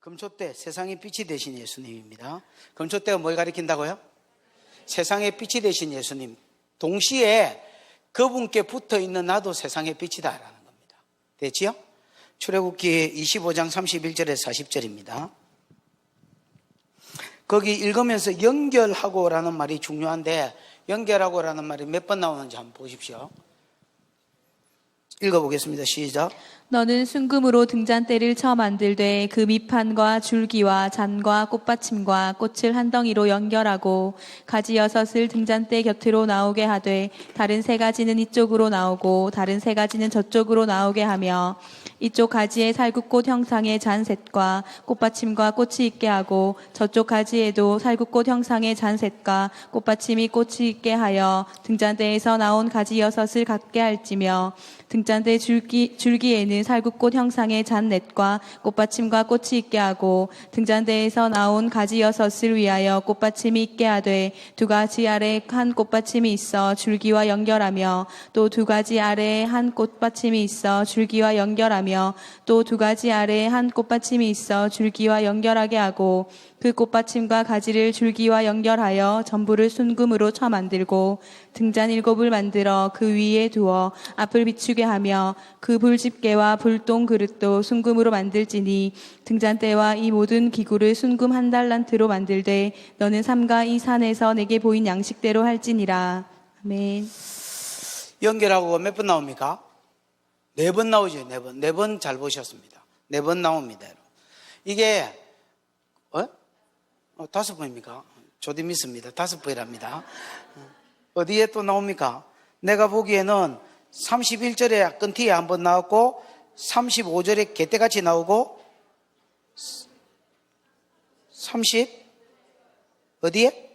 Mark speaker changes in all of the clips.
Speaker 1: 금초대, 세상의 빛이 되신 예수님입니다. 금초대가 뭘 가리킨다고요? 세상의 빛이 되신 예수님. 동시에 그분께 붙어있는 나도 세상의 빛이다라는 겁니다. 됐지요? 출애굽기 25장 31절에서 40절입니다. 거기 읽으면서 연결하고라는 말이 중요한데, 연결하고라는 말이 몇 번 나오는지 한번 보십시오. 읽어보겠습니다. 시작.
Speaker 2: 너는 순금으로 등잔대를 쳐 만들되 그 밑판과 줄기와 잔과 꽃받침과 꽃을 한 덩이로 연결하고 가지 6을 등잔대 곁으로 나오게 하되 다른 3가지는 이쪽으로 나오고 다른 3가지는 저쪽으로 나오게 하며 이쪽 가지에 살구꽃 형상의 잔셋과 꽃받침과 꽃이 있게 하고 저쪽 가지에도 살구꽃 형상의 잔셋과 꽃받침이 꽃이 있게 하여 등잔대에서 나온 가지 6을 갖게 할지며 등잔대 줄기에는 살구꽃 형상의 잔넷과 꽃받침과 꽃이 있게 하고 등잔대에서 나온 가지 6을 위하여 꽃받침이 있게 하되 2가지 아래에 한 꽃받침이 있어 줄기와 연결하며 또 2가지 아래에 한 꽃받침이 있어 줄기와 연결하며 또 2가지 아래에 한 꽃받침이 있어 줄기와 연결하게 하고 그 꽃받침과 가지를 줄기와 연결하여 전부를 순금으로 쳐 만들고 등잔 7을 만들어 그 위에 두어 앞을 비추게 하며 그 불집게와 불똥 그릇도 순금으로 만들지니 등잔대와 이 모든 기구를 순금 1달란트로 만들되 너는 삼가 이 산에서 내게 보인 양식대로 할지니라. 아멘.
Speaker 1: 연결하고 몇 번 나옵니까? 4번 나오죠. 4번. 4번 잘 보셨습니다. 4번 나옵니다. 이게 5번입니까? 조디 믿습니다. 5번이랍니다. 어디에 또 나옵니까? 내가 보기에는 31절에 끈티에 한번 나왔고 35절에 개떼같이 나오고 어디에?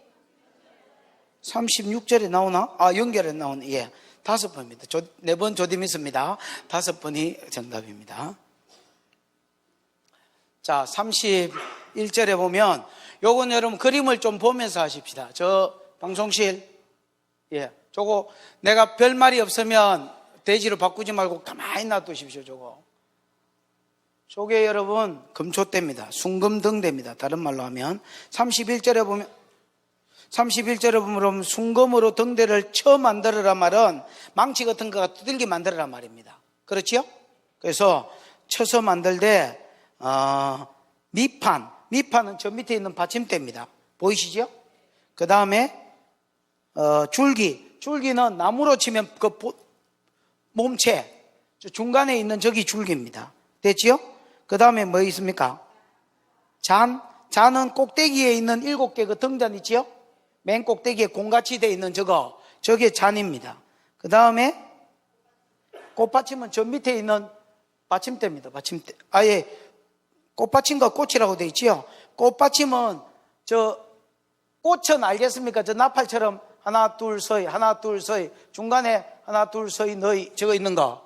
Speaker 1: 36절에 나오나? 연결에 나오네. 예. 5번입니다. 4번 조디 믿습니다. 5번이 정답입니다. 자, 31절에 보면 요건 여러분 그림을 좀 보면서 하십시다. 저 방송실, 예, 저거 내가 별말이 없으면 돼지로 바꾸지 말고 가만히 놔두십시오. 저게 여러분 금초대입니다. 순금등대입니다. 다른 말로 하면 31절에 보면 순금으로 등대를 쳐 만들어라 말은 망치 같은 거가 두들게 만들어라 말입니다. 그렇지요? 그래서 쳐서 만들되 밑판은 저 밑에 있는 받침대입니다. 보이시죠? 그 다음에 줄기는 나무로 치면 그 몸체 중간에 있는 저기 줄기입니다. 됐지요? 그 다음에 뭐 있습니까? 잔은 꼭대기에 있는 7개 그 등잔 있지요? 맨 꼭대기에 공같이 되어 있는 저게 잔입니다. 그 다음에 꽃받침은 저 밑에 있는 받침대입니다. 받침대. 아예 꽃받침과 꽃이라고 되어 있지요? 꽃받침은 꽃은 알겠습니까? 저 나팔처럼 하나 둘 서이 중간에 하나 둘 서이 너희 저거 있는 거.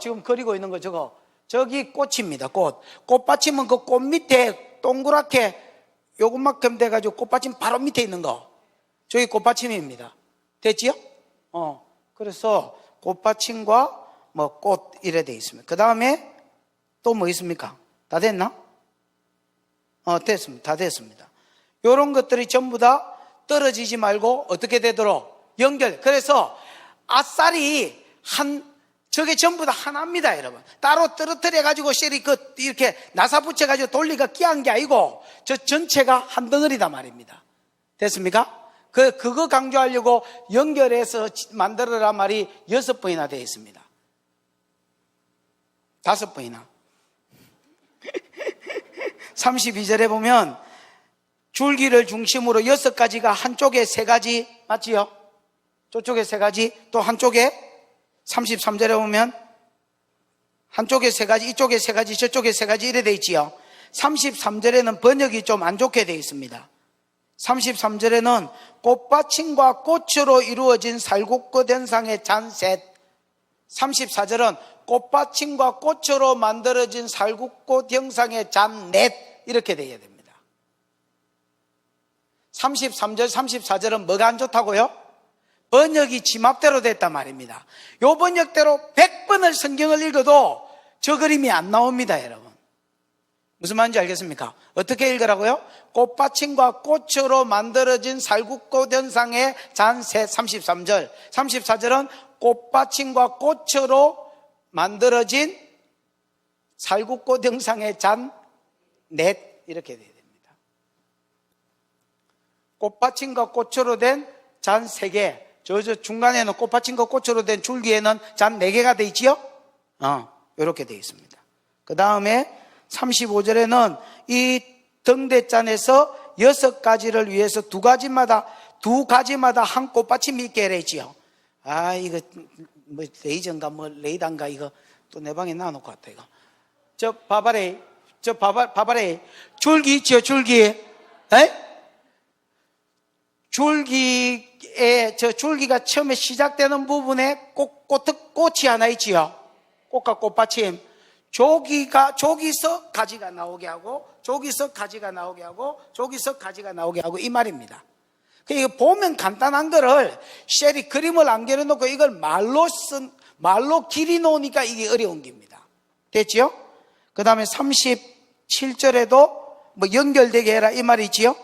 Speaker 1: 지금 그리고 있는 거 저기 꽃입니다. 꽃받침은 그 꽃 밑에 동그랗게 요것만큼 돼가지고 꽃받침 바로 밑에 있는 거. 저기 꽃받침입니다. 됐지요? 그래서 꽃받침과 꽃 이래 돼 있습니다. 그 다음에 또 뭐 있습니까? 다 됐나? 됐습니다. 다 됐습니다. 요런 것들이 전부 다 떨어지지 말고 어떻게 되도록 연결. 그래서 아싸리 저게 전부 다 하나입니다, 여러분. 따로 떨어뜨려가지고 셀이 이렇게 나사 붙여가지고 돌리가 끼한 게 아니고 저 전체가 한 덩어리다 말입니다. 됐습니까? 그거 강조하려고 연결해서 만들어라 말이 6번이나 되어 있습니다. 5번이나. 32절에 보면 줄기를 중심으로 6가지가 한쪽에 3가지 맞지요? 저쪽에 3가지 또 한쪽에 33절에 보면 한쪽에 3가지 이쪽에 3가지 저쪽에 3가지 이래 돼 있지요. 33절에는 번역이 좀 안 좋게 돼 있습니다. 33절에는 꽃받침과 꽃으로 이루어진 살구꽃 현상의 잔셋. 34절은 꽃받침과 꽃으로 만들어진 살구꽃 형상의 잔넷 이렇게 되어야 됩니다. 33절, 34절은 뭐가 안 좋다고요? 번역이 지맘대로 됐단 말입니다. 요 번역대로 100번을 성경을 읽어도 저 그림이 안 나옵니다, 여러분. 무슨 말인지 알겠습니까? 어떻게 읽으라고요? 꽃받침과 꽃으로 만들어진 살구꽃 현상의 잔셋 33절. 34절은 꽃받침과 꽃으로 만들어진 살구꽃 형상의 잔 넷 이렇게 돼야 됩니다. 꽃받침과 꽃으로 된 잔 3개. 저 중간에는 꽃받침과 꽃으로 된 줄기에는 잔 4개가 돼 있지요? 이렇게 돼 있습니다. 그 다음에 35절에는 이 등대잔에서 6가지를 위해서 두 가지마다 한 꽃받침이 있게 해랬지요. 이거 뭐 레이저인가 뭐 레이단가 이거 또 내 방에 놔놓고 왔다 이거. 저 봐봐래 줄기 있죠, 줄기. 줄기에 저 줄기가 처음에 시작되는 부분에 꽃이 하나 있지요. 꽃과 꽃받침. 저기서 가지가 나오게 하고, 저기서 가지가 나오게 하고, 저기서 가지가 나오게 하고, 이 말입니다. 이거 보면 간단한 거를 쉘이 그림을 안 그려놓고 이걸 말로 길이 놓으니까 이게 어려운 겁니다. 됐지요? 그 다음에 37절에도 뭐 연결되게 해라 이 말이지요?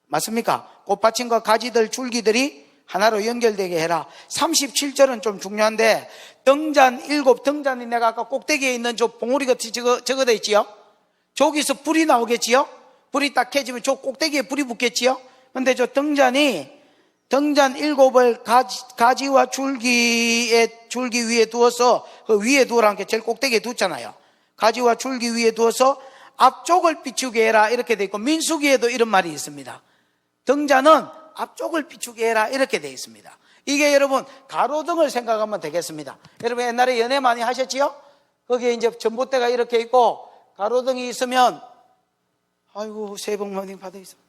Speaker 1: 맞습니까? 꽃받침과 가지들, 줄기들이 하나로 연결되게 해라. 37절은 좀 중요한데, 등잔이 내가 아까 꼭대기에 있는 저 봉우리 같이 적어져 있지요? 저기서 불이 나오겠지요? 불이 딱 켜지면 저 꼭대기에 불이 붙겠지요? 근데 저 등잔 7을 가지와 줄기 위에 두어서, 그 위에 두라는 게 제일 꼭대기에 두잖아요. 가지와 줄기 위에 두어서 앞쪽을 비추게 해라 이렇게 돼 있고, 민수기에도 이런 말이 있습니다. 등잔은 앞쪽을 비추게 해라 이렇게 되어 있습니다. 이게 여러분 가로등을 생각하면 되겠습니다. 여러분 옛날에 연애 많이 하셨지요? 거기에 이제 전봇대가 이렇게 있고 가로등이 있으면 아이고 새해 복 많이 받으세요.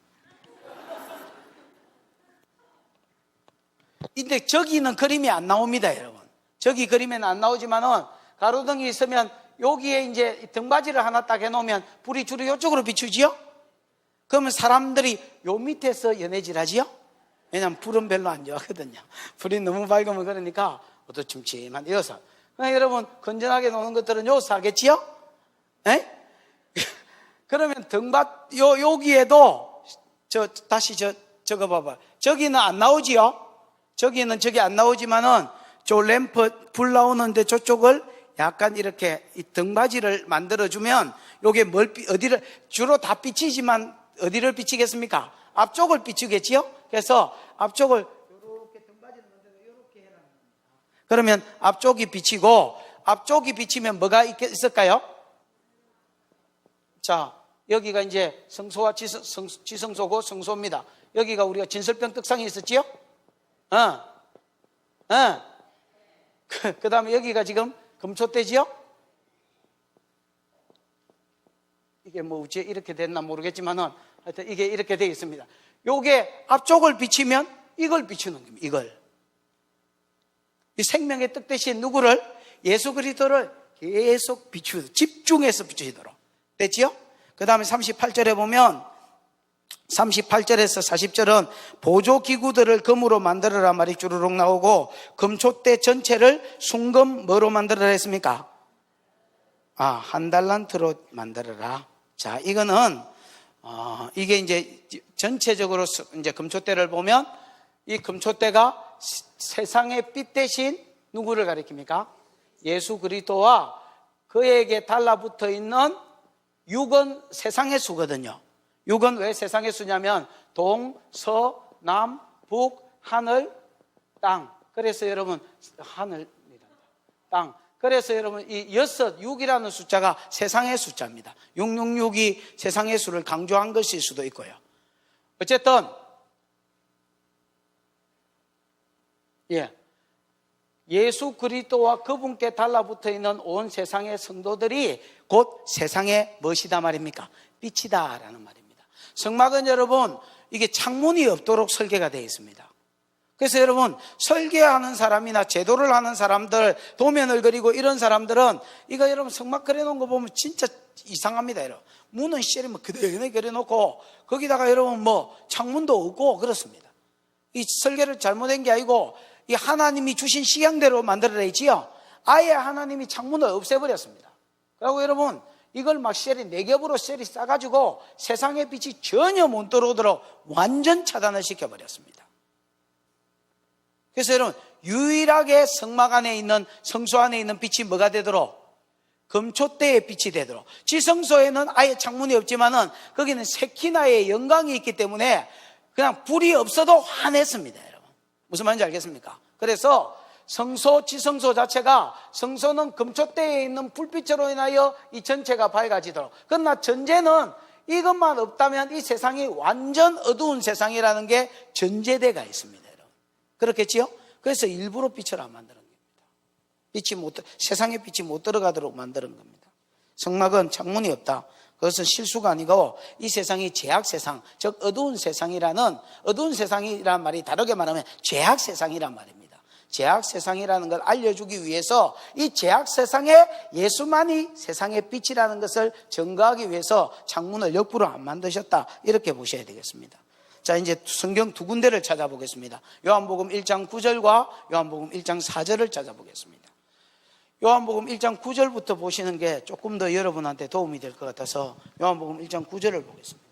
Speaker 1: 근데 저기는 그림이 안 나옵니다, 여러분. 저기 그림에는 안 나오지만은 가로등이 있으면 여기에 이제 등받이를 하나 딱 해놓으면 불이 주로 이쪽으로 비추지요? 그러면 사람들이 요 밑에서 연애질 하지요? 왜냐면 불은 별로 안 좋아하거든요. 불이 너무 밝으면 그러니까 어두침침한 여기서. 여러분 건전하게 노는 것들은 여기서 하겠지요? 그러면 여기에도 다시 저거 봐봐. 저기는 안 나오지요? 저기 안 나오지만은 저 램프 불 나오는데 저쪽을 약간 이렇게 이 등받이를 만들어주면 요게 어디를 주로 다 비치지만 어디를 비치겠습니까? 앞쪽을 비추겠지요? 그래서 앞쪽을 이렇게 등받이를 만들어 이렇게 해라. 그러면 앞쪽이 비치고, 앞쪽이 비치면 뭐가 있을까요? 자, 여기가 이제 성소와 지성소고 성소입니다. 여기가 우리가 진설병 떡상이 있었지요? 그 다음에 여기가 지금 금초대지요? 이게 뭐 어째 이렇게 됐나 모르겠지만은 하여튼 이게 이렇게 되어 있습니다. 요게 앞쪽을 비치면 이걸 비추는 겁니다. 이걸. 이 생명의 떡 대신 누구를? 예수 그리스도를 계속 집중해서 비추시도록. 됐지요? 그 다음에 38절에 보면 38절에서 40절은 보조기구들을 금으로 만들어라 말이 주르륵 나오고, 금촛대 전체를 순금 뭐로 만들어라 했습니까? 한 달란트로 만들어라. 자, 이거는 이게 이제 전체적으로 이제 금촛대를 보면 이 금촛대가 세상의 빛 대신 누구를 가리킵니까? 예수 그리스도와 그에게 달라붙어 있는 6은 세상의 수거든요. 6은 왜 세상의 수냐면 동, 서, 남, 북, 하늘, 땅. 그래서 여러분 하늘이란다. 땅. 그래서 여러분 이 6이라는 숫자가 세상의 숫자입니다. 666이 세상의 수를 강조한 것일 수도 있고요. 어쨌든 예수 그리스도와 그분께 달라붙어 있는 온 세상의 성도들이 곧 세상의 무엇이다 말입니까? 빛이다라는 말입니다. 성막은 여러분 이게 창문이 없도록 설계가 되어 있습니다. 그래서 여러분 설계하는 사람이나 제도를 하는 사람들, 도면을 그리고 이런 사람들은 이거 여러분 성막 그려놓은 거 보면 진짜 이상합니다. 여러분 문은 쉐리면 그대로 그려놓고 거기다가 여러분 뭐 창문도 없고 그렇습니다. 이 설계를 잘못한 게 아니고 이 하나님이 주신 식양대로 만들어내지요. 아예 하나님이 창문을 없애버렸습니다. 그리고 여러분, 이걸 막 셀이 4겹으로 셀이 싸가지고 세상의 빛이 전혀 못 들어오도록 완전 차단을 시켜버렸습니다. 그래서 여러분, 유일하게 성막 안에 있는, 성소 안에 있는 빛이 뭐가 되도록? 금초대의 빛이 되도록. 지성소에는 아예 창문이 없지만은 거기는 세키나의 영광이 있기 때문에 그냥 불이 없어도 환했습니다, 여러분. 무슨 말인지 알겠습니까? 그래서 성소, 지성소 자체가, 성소는 금초대에 있는 불빛으로 인하여 이 전체가 밝아지도록. 그러나 전제는 이것만 없다면 이 세상이 완전 어두운 세상이라는 게 전제대가 있습니다, 여러분. 그렇겠지요? 그래서 일부러 빛을 안 만드는 겁니다. 세상의 빛이 못 들어가도록 만드는 겁니다. 성막은 창문이 없다. 그것은 실수가 아니고 이 세상이 죄악 세상, 즉 어두운 세상이라는, 어두운 세상이란 말이 다르게 말하면 죄악 세상이란 말입니다. 죄악 세상이라는 걸 알려주기 위해서 이 죄악 세상에 예수만이 세상의 빛이라는 것을 증거하기 위해서 창문을 역부로 안 만드셨다, 이렇게 보셔야 되겠습니다. 자, 이제 성경 2군데를 찾아보겠습니다. 요한복음 1장 9절과 요한복음 1장 4절을 찾아보겠습니다. 요한복음 1장 9절부터 보시는 게 조금 더 여러분한테 도움이 될 것 같아서 요한복음 1장 9절을 보겠습니다.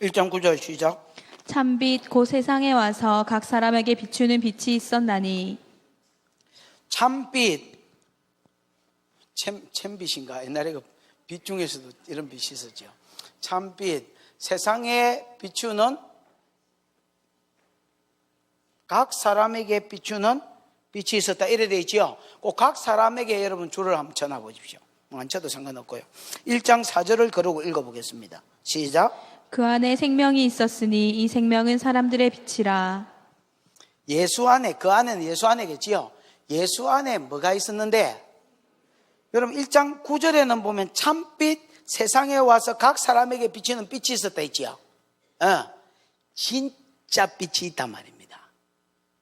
Speaker 1: 1장 9절 시작.
Speaker 2: 참빛 곧 세상에 와서 각 사람에게 비추는 빛이 있었나니.
Speaker 1: 참빛, 챔빛인가? 옛날에 그 빛 중에서도 이런 빛이 있었죠. 참빛, 세상에 비추는, 각 사람에게 비추는 빛이 있었다, 이래 되어 있죠. 꼭 각 사람에게 여러분 줄을 한번 쳐놔보십시오. 안 쳐도 상관없고요. 1장 4절을 그러고 읽어보겠습니다. 시작.
Speaker 2: 그 안에 생명이 있었으니 이 생명은 사람들의 빛이라.
Speaker 1: 예수 안에, 그 안에는 예수 안에겠지요. 예수 안에 뭐가 있었는데, 여러분 1장 9절에는 보면 참빛, 세상에 와서 각 사람에게 비치는 빛이 있었다 있지요. 진짜 빛이 있단 말입니다.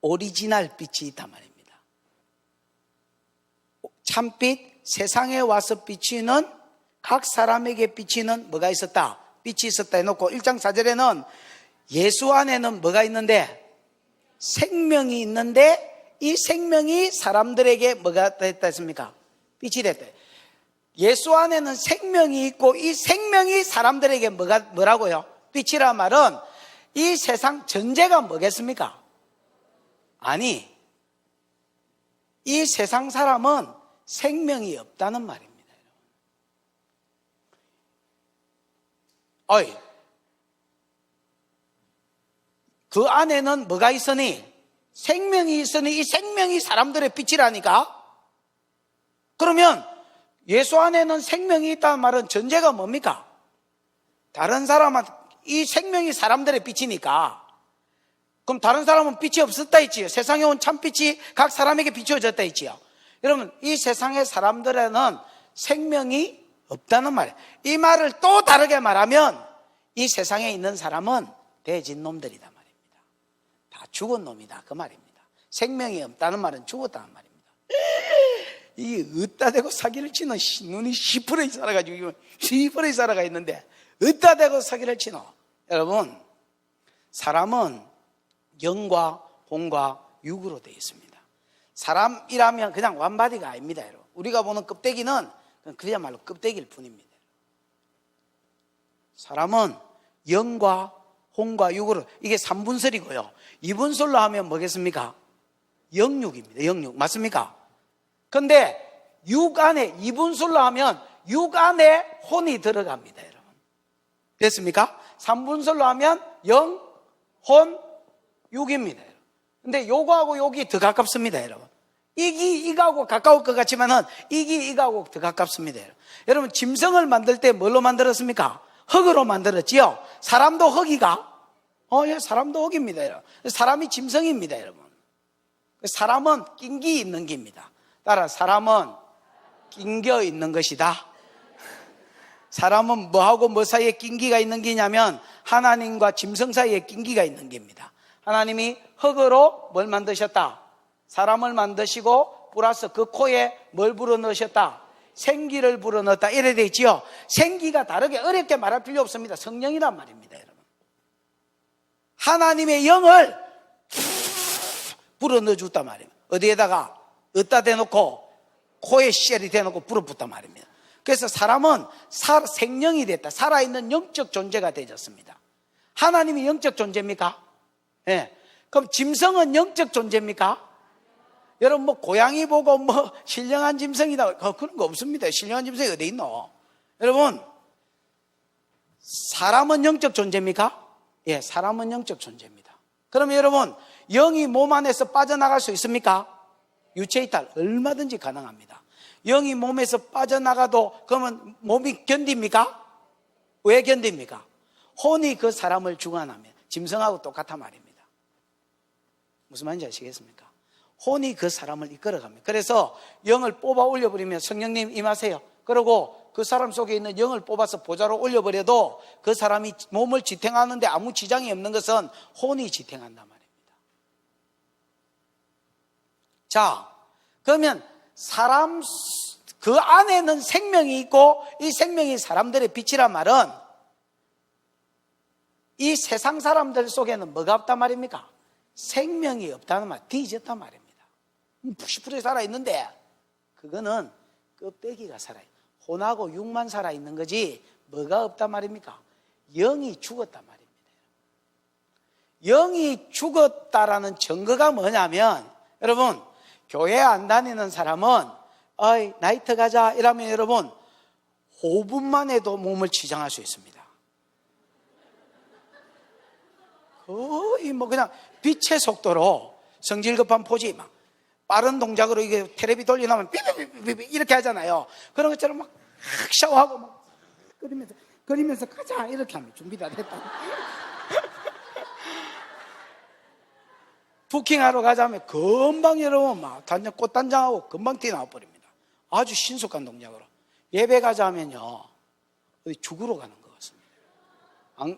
Speaker 1: 오리지널 빛이 있단 말입니다. 참빛, 세상에 와서 비치는, 각 사람에게 비치는 뭐가 있었다? 빛이 있었다 해놓고 1장 4절에는 예수 안에는 뭐가 있는데? 생명이 있는데 이 생명이 사람들에게 뭐가 됐다 했습니까? 빛이 됐다. 예수 안에는 생명이 있고 이 생명이 사람들에게 뭐라고요? 빛이란 말은 이 세상 전제가 뭐겠습니까? 아니, 이 세상 사람은 생명이 없다는 말입니다. 어이, 그 안에는 뭐가 있으니? 생명이 있으니 이 생명이 사람들의 빛이라니까? 그러면 예수 안에는 생명이 있다는 말은 전제가 뭡니까? 다른 사람한테 이 생명이 사람들의 빛이니까 그럼 다른 사람은 빛이 없었다 했지요. 세상에 온 참빛이 각 사람에게 비추어졌다 했지요. 여러분, 이 세상의 사람들에는 생명이 없다는 말이에요. 이 말을 또 다르게 말하면 이 세상에 있는 사람은 대진놈들이다 말입니다. 다 죽은 놈이다, 그 말입니다. 생명이 없다는 말은 죽었다는 말입니다. 이게 어디다 대고 사기를 치노? 눈이 시퍼레 살아가지고 시퍼레 살아가 있는데 어디다 대고 사기를 치노? 여러분, 사람은 영과 혼과 육으로 되어 있습니다. 사람이라면 그냥 완바디가 아닙니다, 여러분. 우리가 보는 껍데기는 그야말로 껍데기일 뿐입니다. 사람은 영과 혼과 육으로, 이게 3분설이고요. 2분설로 하면 뭐겠습니까? 영육입니다. 영육. 맞습니까? 근데 육 안에, 2분설로 하면 육 안에 혼이 들어갑니다, 여러분. 됐습니까? 3분설로 하면 영, 혼, 육입니다. 근데 요거하고 요기 더 가깝습니다, 여러분. 이기 이거하고 가까울 것 같지만은 이기 이거하고 더 가깝습니다. 여러분, 짐승을 만들 때 뭘로 만들었습니까? 흙으로 만들었지요. 사람도 흙이가? 예, 사람도 흙입니다, 여러분. 사람이 짐승입니다, 여러분. 사람은 낑기 있는 기입니다. 따라 사람은 낑겨 있는 것이다. 사람은 뭐하고 뭐 사이에 낑기가 있는 기냐면 하나님과 짐승 사이에 낑기가 있는 기입니다. 하나님이 흙으로 뭘 만드셨다? 사람을 만드시고 플러스 그 코에 뭘 불어넣으셨다? 생기를 불어넣었다. 이래 돼 있지요. 생기가 다르게 어렵게 말할 필요 없습니다. 성령이란 말입니다, 여러분. 하나님의 영을 불어 넣어줬단 말입니다. 어디에다가? 어디다 대놓고? 코에 쉘이 대놓고 불어붙단 말입니다. 그래서 사람은 생명이 됐다. 살아있는 영적 존재가 되졌습니다. 하나님이 영적 존재입니까? 예. 그럼 짐승은 영적 존재입니까? 여러분 뭐 고양이 보고 뭐 신령한 짐승이다 그런 거 없습니다. 신령한 짐승이 어디 있노? 여러분 사람은 영적 존재입니까? 예, 사람은 영적 존재입니다. 그러면 여러분 영이 몸 안에서 빠져나갈 수 있습니까? 유체 이탈 얼마든지 가능합니다. 영이 몸에서 빠져나가도 그러면 몸이 견딥니까? 왜 견딥니까? 혼이 그 사람을 주관하면 짐승하고 똑같단 말입니다. 무슨 말인지 아시겠습니까? 혼이 그 사람을 이끌어갑니다. 그래서 영을 뽑아 올려버리면 성령님 임하세요. 그리고 그 사람 속에 있는 영을 뽑아서 보좌로 올려버려도 그 사람이 몸을 지탱하는데 아무 지장이 없는 것은 혼이 지탱한단 말입니다. 자, 그러면 사람 그 안에는 생명이 있고 이 생명이 사람들의 빛이란 말은 이 세상 사람들 속에는 뭐가 없단 말입니까? 생명이 없다는 말, 뒤졌단 말입니다. 90% 살아있는데 그거는 껍데기가 살아요. 혼하고 육만 살아있는 거지 뭐가 없단 말입니까? 영이 죽었단 말입니다. 영이 죽었다라는 증거가 뭐냐면 여러분 교회 안 다니는 사람은 어이 나이트 가자 이러면 여러분 5분만 해도 몸을 치장할 수 있습니다. 거의 뭐 그냥 빛의 속도로 성질 급한 포지 막 빠른 동작으로 이게 테레비 돌려놓으면 삐삐삐삐 이렇게 하잖아요. 그런 것처럼 막 샤워하고 막 그리면서 가자 이렇게 하면 준비 다 됐다. 부킹하러 가자면 금방 여러분 막 단장 꽃단장하고 금방 뛰어나와 버립니다. 아주 신속한 동작으로. 예배 가자면요 어디 죽으러 가는 것 같습니다.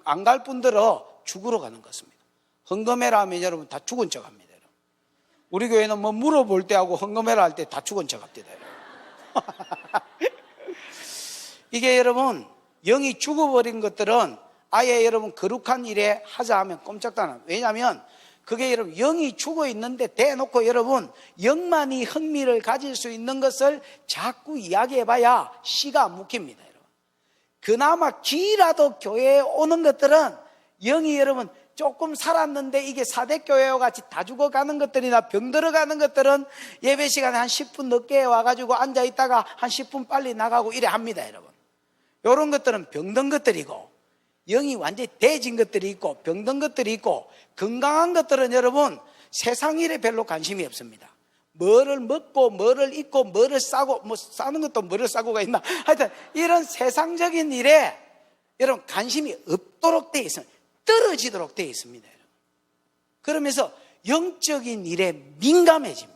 Speaker 1: 안 갈 분들은 죽으러 가는 것 같습니다. 헌금해라 하면 여러분 다 죽은 척 합니다. 우리 교회는 뭐 물어볼 때 하고 헌금해라 할 때 다 죽은 척 합니다. 이게 여러분 영이 죽어버린 것들은 아예 여러분 거룩한 일에 하자 하면 꼼짝도 안 합니다. 왜냐하면 그게 여러분 영이 죽어 있는데 대놓고 여러분 영만이 흥미를 가질 수 있는 것을 자꾸 이야기해봐야 씨가 안 묵힙니다. 여러분. 그나마 기라도 교회에 오는 것들은 영이 여러분 조금 살았는데 이게 사대교회와 같이 다 죽어가는 것들이나 병 들어가는 것들은 예배 시간에 한 10분 늦게 와가지고 앉아있다가 한 10분 빨리 나가고 이래 합니다. 여러분 이런 것들은 병든 것들이고 영이 완전히 대진 것들이 있고 병든 것들이 있고 건강한 것들은 여러분 세상 일에 별로 관심이 없습니다. 뭐를 먹고 뭐를 입고 뭐를 싸고 뭐 싸는 것도 뭐를 싸고가 있나 하여튼 이런 세상적인 일에 여러분 관심이 없도록 되어 있습니다. 떨어지도록 되어 있습니다. 그러면서 영적인 일에 민감해집니다.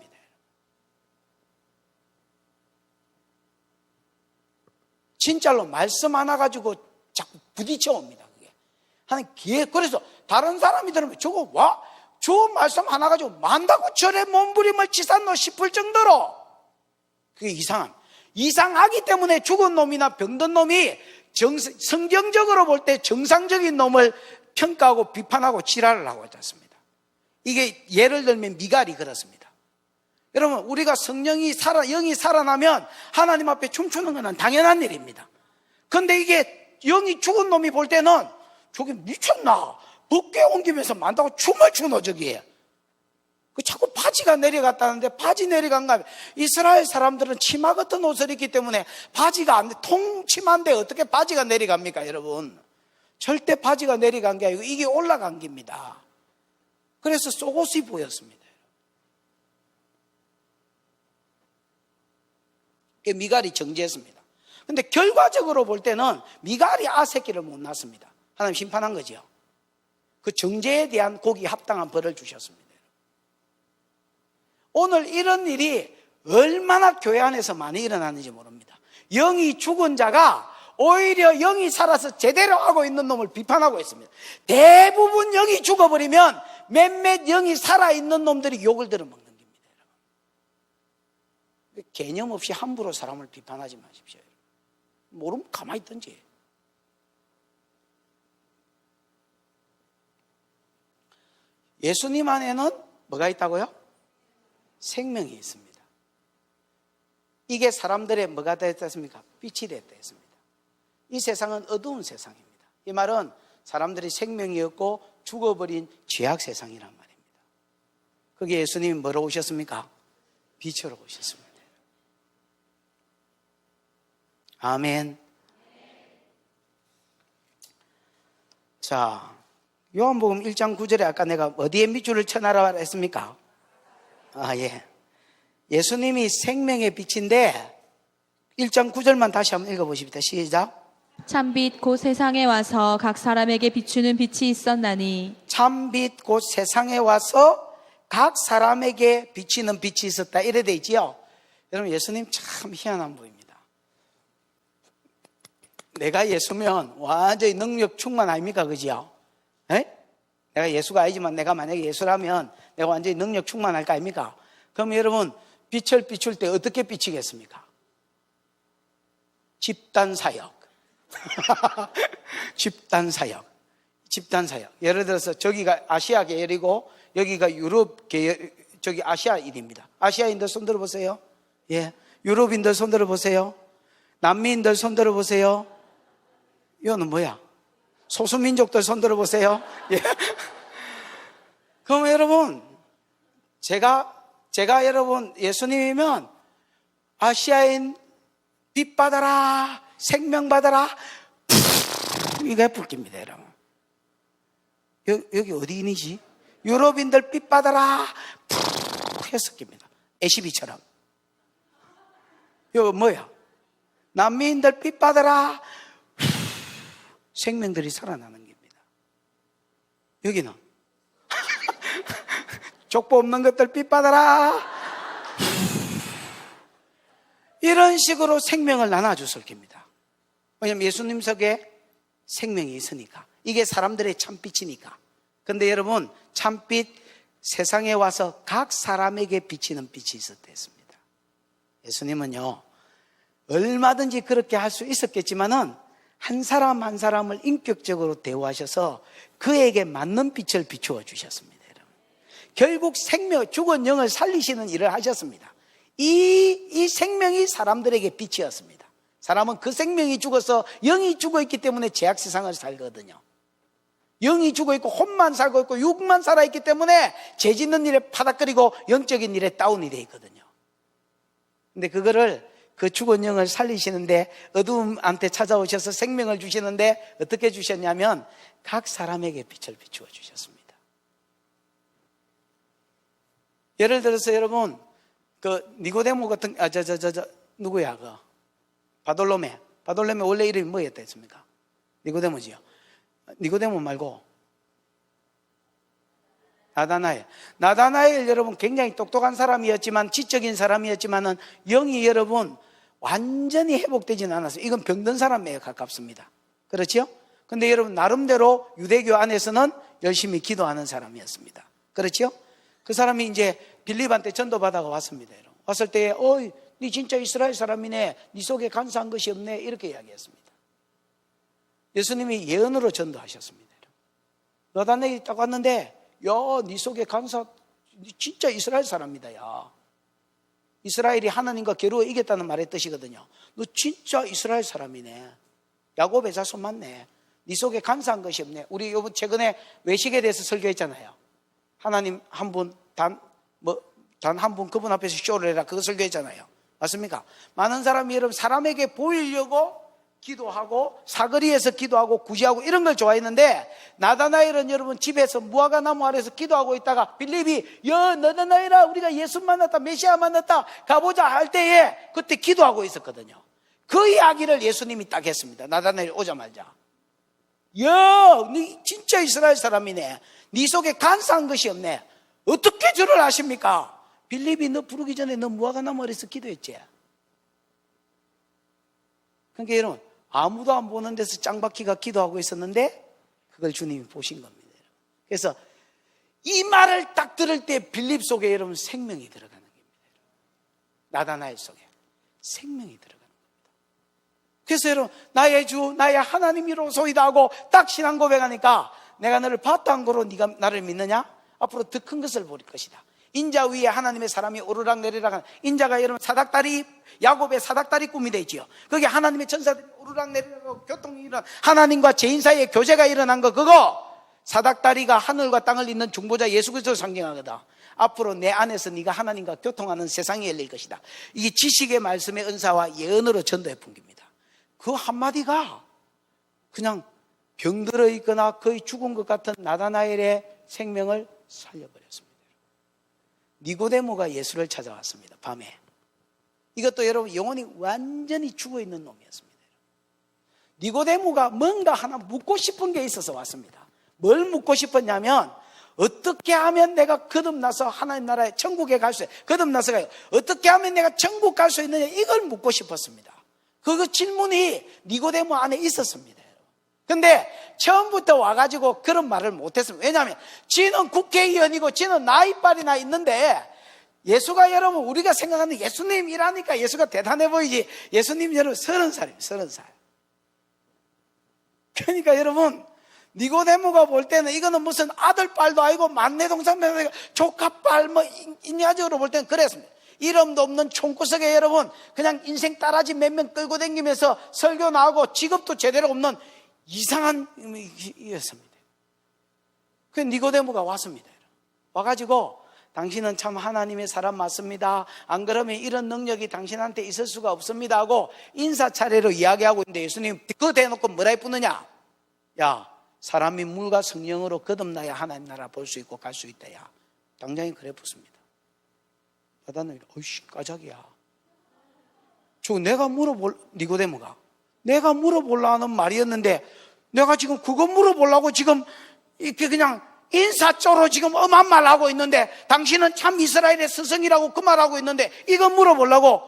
Speaker 1: 진짜로 말씀 하나 가지고 자꾸 부딪혀 옵니다. 그게 하는 기회. 그래서 다른 사람이 들으면 저거 와? 저 말씀 하나 가지고 만다고 저래 몸부림을 치산노 싶을 정도로 그게 이상하기 때문에 죽은 놈이나 병든 놈이 성경적으로 볼 때 정상적인 놈을 평가하고 비판하고 지랄을 하고 있지 않습니다. 이게 예를 들면 미갈이 그렇습니다. 여러분 우리가 영이 살아나면 하나님 앞에 춤추는 것은 당연한 일입니다. 그런데 이게 영이 죽은 놈이 볼 때는 저게 미쳤나? 벗게 옮기면서 만다고 춤을 추노 저기에. 자꾸 바지가 내려갔다는데 바지 내려간 거 이스라엘 사람들은 치마 같은 옷을 입기 때문에 바지가 안 돼. 통치마인데 어떻게 바지가 내려갑니까 여러분? 절대 바지가 내려간 게 아니고 이게 올라간 겁니다. 그래서 속옷이 보였습니다. 미갈이 정죄했습니다. 근데 결과적으로 볼 때는 미갈이 아새끼를 못 낳습니다. 하나님 심판한 거죠. 그 정죄에 대한 고기 합당한 벌을 주셨습니다. 오늘 이런 일이 얼마나 교회 안에서 많이 일어나는지 모릅니다. 영이 죽은 자가 오히려 영이 살아서 제대로 하고 있는 놈을 비판하고 있습니다. 대부분 영이 죽어버리면 몇몇 영이 살아있는 놈들이 욕을 들어먹는 겁니다. 개념 없이 함부로 사람을 비판하지 마십시오. 모르면 가만히 있든지. 예수님 안에는 뭐가 있다고요? 생명이 있습니다. 이게 사람들의 뭐가 됐다 했습니까? 빛이 됐다 했습니다. 이 세상은 어두운 세상입니다. 이 말은 사람들이 생명이 없고 죽어버린 죄악 세상이란 말입니다. 거기에 예수님이 뭐로 오셨습니까? 빛으로 오셨습니다. 아멘. 자, 요한복음 1장 9절에 아까 내가 어디에 밑줄을 쳐놔라 했습니까? 예. 예수님이 생명의 빛인데 1장 9절만 다시 한번 읽어보십시다. 시작.
Speaker 2: 참빛 곧 세상에 와서 각 사람에게 비추는 빛이 있었나니
Speaker 1: 참빛 곧 세상에 와서 각 사람에게 비치는 빛이 있었다. 이래 돼 있지요. 여러분, 예수님 참 희한한 분입니다. 내가 예수면 완전히 능력 충만 아닙니까? 그지요? 에? 내가 예수가 아니지만 내가 만약에 예수라면 내가 완전히 능력 충만할 거 아닙니까? 그럼 여러분, 빛을 비출 때 어떻게 비치겠습니까? 집단사역. 집단사역. 예를 들어서 저기가 아시아 계열이고 여기가 유럽 계열, 저기 아시아인입니다. 아시아인들 손 들어보세요. 예. 유럽인들 손 들어보세요. 남미인들 손 들어보세요. 이거는 뭐야? 소수민족들 손 들어보세요. 예. 그럼 여러분, 제가 여러분 예수님이면 아시아인 빛 받아라, 생명 받아라, 이게 불깁니다, 여러분. 여기 어디인이지? 유럽인들 빛 받아라, 해서 깁니다. 애시비처럼. 이거 뭐야? 남미인들 빛 받아라, 생명들이 살아나는 겁니다. 여기는 족보 없는 것들 빛 받아라, 이런 식으로 생명을 나눠줬을 겁니다. 왜냐하면 예수님 속에 생명이 있으니까. 이게 사람들의 참빛이니까. 그런데 여러분, 참빛 세상에 와서 각 사람에게 비치는 빛이 있었다 했습니다. 예수님은요, 얼마든지 그렇게 할 수 있었겠지만은 한 사람 한 사람을 인격적으로 대우하셔서 그에게 맞는 빛을 비추어 주셨습니다. 여러분. 결국 생명, 죽은 영을 살리시는 일을 하셨습니다. 이 생명이 사람들에게 빛이었습니다. 사람은 그 생명이 죽어서 영이 죽어있기 때문에 죄악 세상을 살거든요. 영이 죽어있고 혼만 살고 있고 육만 살아있기 때문에 죄 짓는 일에 파닥거리고 영적인 일에 다운이 되어 있거든요. 근데 그거를 그 죽은 영을 살리시는데 어두움한테 찾아오셔서 생명을 주시는데 어떻게 주셨냐면 각 사람에게 빛을 비추어 주셨습니다. 예를 들어서 여러분, 그 니고데모 같은 누구야? 그 바돌로메 원래 이름이 뭐였다 했습니까? 니고데모지요. 니고데모 말고 나다나엘 여러분 굉장히 똑똑한 사람이었지만 지적인 사람이었지만은 영이 여러분 완전히 회복되지는 않았어요. 이건 병든 사람에 가깝습니다. 그렇죠? 근데 여러분 나름대로 유대교 안에서는 열심히 기도하는 사람이었습니다. 그렇죠? 그 사람이 이제 빌립한테 전도받아가 왔습니다. 여러분. 왔을 때 어이 니 진짜 이스라엘 사람이네, 니 속에 간사한 것이 없네, 이렇게 이야기했습니다. 예수님이 예언으로 전도하셨습니다. 나다나엘이 딱 왔는데 야, 니 속에 간사, 니 진짜 이스라엘 사람이다. 야, 이스라엘이 하나님과 겨루어 이겼다는 말의 뜻이거든요. 너 진짜 이스라엘 사람이네. 야곱의 자손 맞네. 니 속에 간사한 것이 없네. 우리 요번 최근에 외식에 대해서 설교했잖아요. 하나님 한 분, 단 한 분 그분 앞에서 쇼를 해라. 그거 설교했잖아요. 맞습니까? 많은 사람이 여러분 사람에게 보이려고 기도하고 사거리에서 기도하고 구제하고 이런 걸 좋아했는데 나다나엘은 여러분 집에서 무화과 나무 아래서 기도하고 있다가 빌립이 야 나다나엘아 우리가 예수 만났다 메시아 만났다 가보자 할 때에 그때 기도하고 있었거든요. 그 이야기를 예수님이 딱 했습니다. 나다나엘 오자마자 야 니 진짜 이스라엘 사람이네. 니 속에 간사한 것이 없네. 어떻게 저를 아십니까? 빌립이 너 부르기 전에 너 무화과 나무 아래서 기도했지. 그러니까 여러분 아무도 안 보는 데서 짱박히가 기도하고 있었는데 그걸 주님이 보신 겁니다. 그래서 이 말을 딱 들을 때 빌립 속에 여러분 생명이 들어가는 겁니다. 나다나엘 속에 생명이 들어가는 겁니다. 그래서 여러분 나의 주 나의 하나님이로소이다 하고 딱 신앙 고백하니까 내가 너를 봤다 한 거로 네가 나를 믿느냐? 앞으로 더 큰 것을 볼 것이다. 인자 위에 하나님의 사람이 오르락내리락 하는, 인자가 여러분 사닥다리, 야곱의 사닥다리 꿈이 되지요. 거기 하나님의 천사들이 오르락내리락 교통이 일어난, 하나님과 죄인 사이에 교제가 일어난 거, 그거 사닥다리가 하늘과 땅을 잇는 중보자 예수 그리스도를 상징하거든. 앞으로 내 안에서 네가 하나님과 교통하는 세상이 열릴 것이다. 이게 지식의 말씀의 은사와 예언으로 전도해 풍깁니다. 그 한마디가 그냥 병들어 있거나 거의 죽은 것 같은 나다나엘의 생명을 살려버렸습니다. 니고데모가 예수를 찾아왔습니다. 밤에. 이것도 여러분 영혼이 완전히 죽어있는 놈이었습니다. 니고데모가 뭔가 하나 묻고 싶은 게 있어서 왔습니다. 뭘 묻고 싶었냐면, 어떻게 하면 내가 거듭나서 하나님 나라에 천국에 갈 수 있어요? 거듭나서 가요. 어떻게 하면 내가 천국 갈 수 있느냐? 이걸 묻고 싶었습니다. 그 질문이 니고데모 안에 있었습니다. 근데 처음부터 와가지고 그런 말을 못했습니다. 왜냐하면 지는 국회의원이고 지는 나이빨이나 있는데, 예수가 여러분 우리가 생각하는 예수님이라니까 예수가 대단해 보이지, 예수님 여러분 30살입니다. 30살. 그러니까 여러분 니고데모가 볼 때는 이거는 무슨 아들빨도 아니고 만내동산 조카빨 뭐 인야적으로 볼 때는 그랬습니다. 이름도 없는 총구석에 여러분 그냥 인생 따라지 몇 명 끌고 다니면서 설교 나오고 직업도 제대로 없는 이상한 이었습니다. 그 니고데모가 왔습니다. 와가지고 당신은 참 하나님의 사람 맞습니다. 안 그러면 이런 능력이 당신한테 있을 수가 없습니다 하고 인사차례로 이야기하고 있는데, 예수님 그거 대놓고 뭐라 해쁘느냐? 야, 사람이 물과 성령으로 거듭나야 하나님 나라 볼 수 있고 갈 수 있다. 야, 당장에 그래 붙습니다. 나다나엘, 어이씨 까작이야. 니고데모가 내가 물어보려 하는 말이었는데, 내가 지금 그거 물어보려고 지금 이렇게 그냥 인사조로 지금 엄한 말 하고 있는데, 당신은 참 이스라엘의 스승이라고 그 말하고 있는데 이거 물어보려고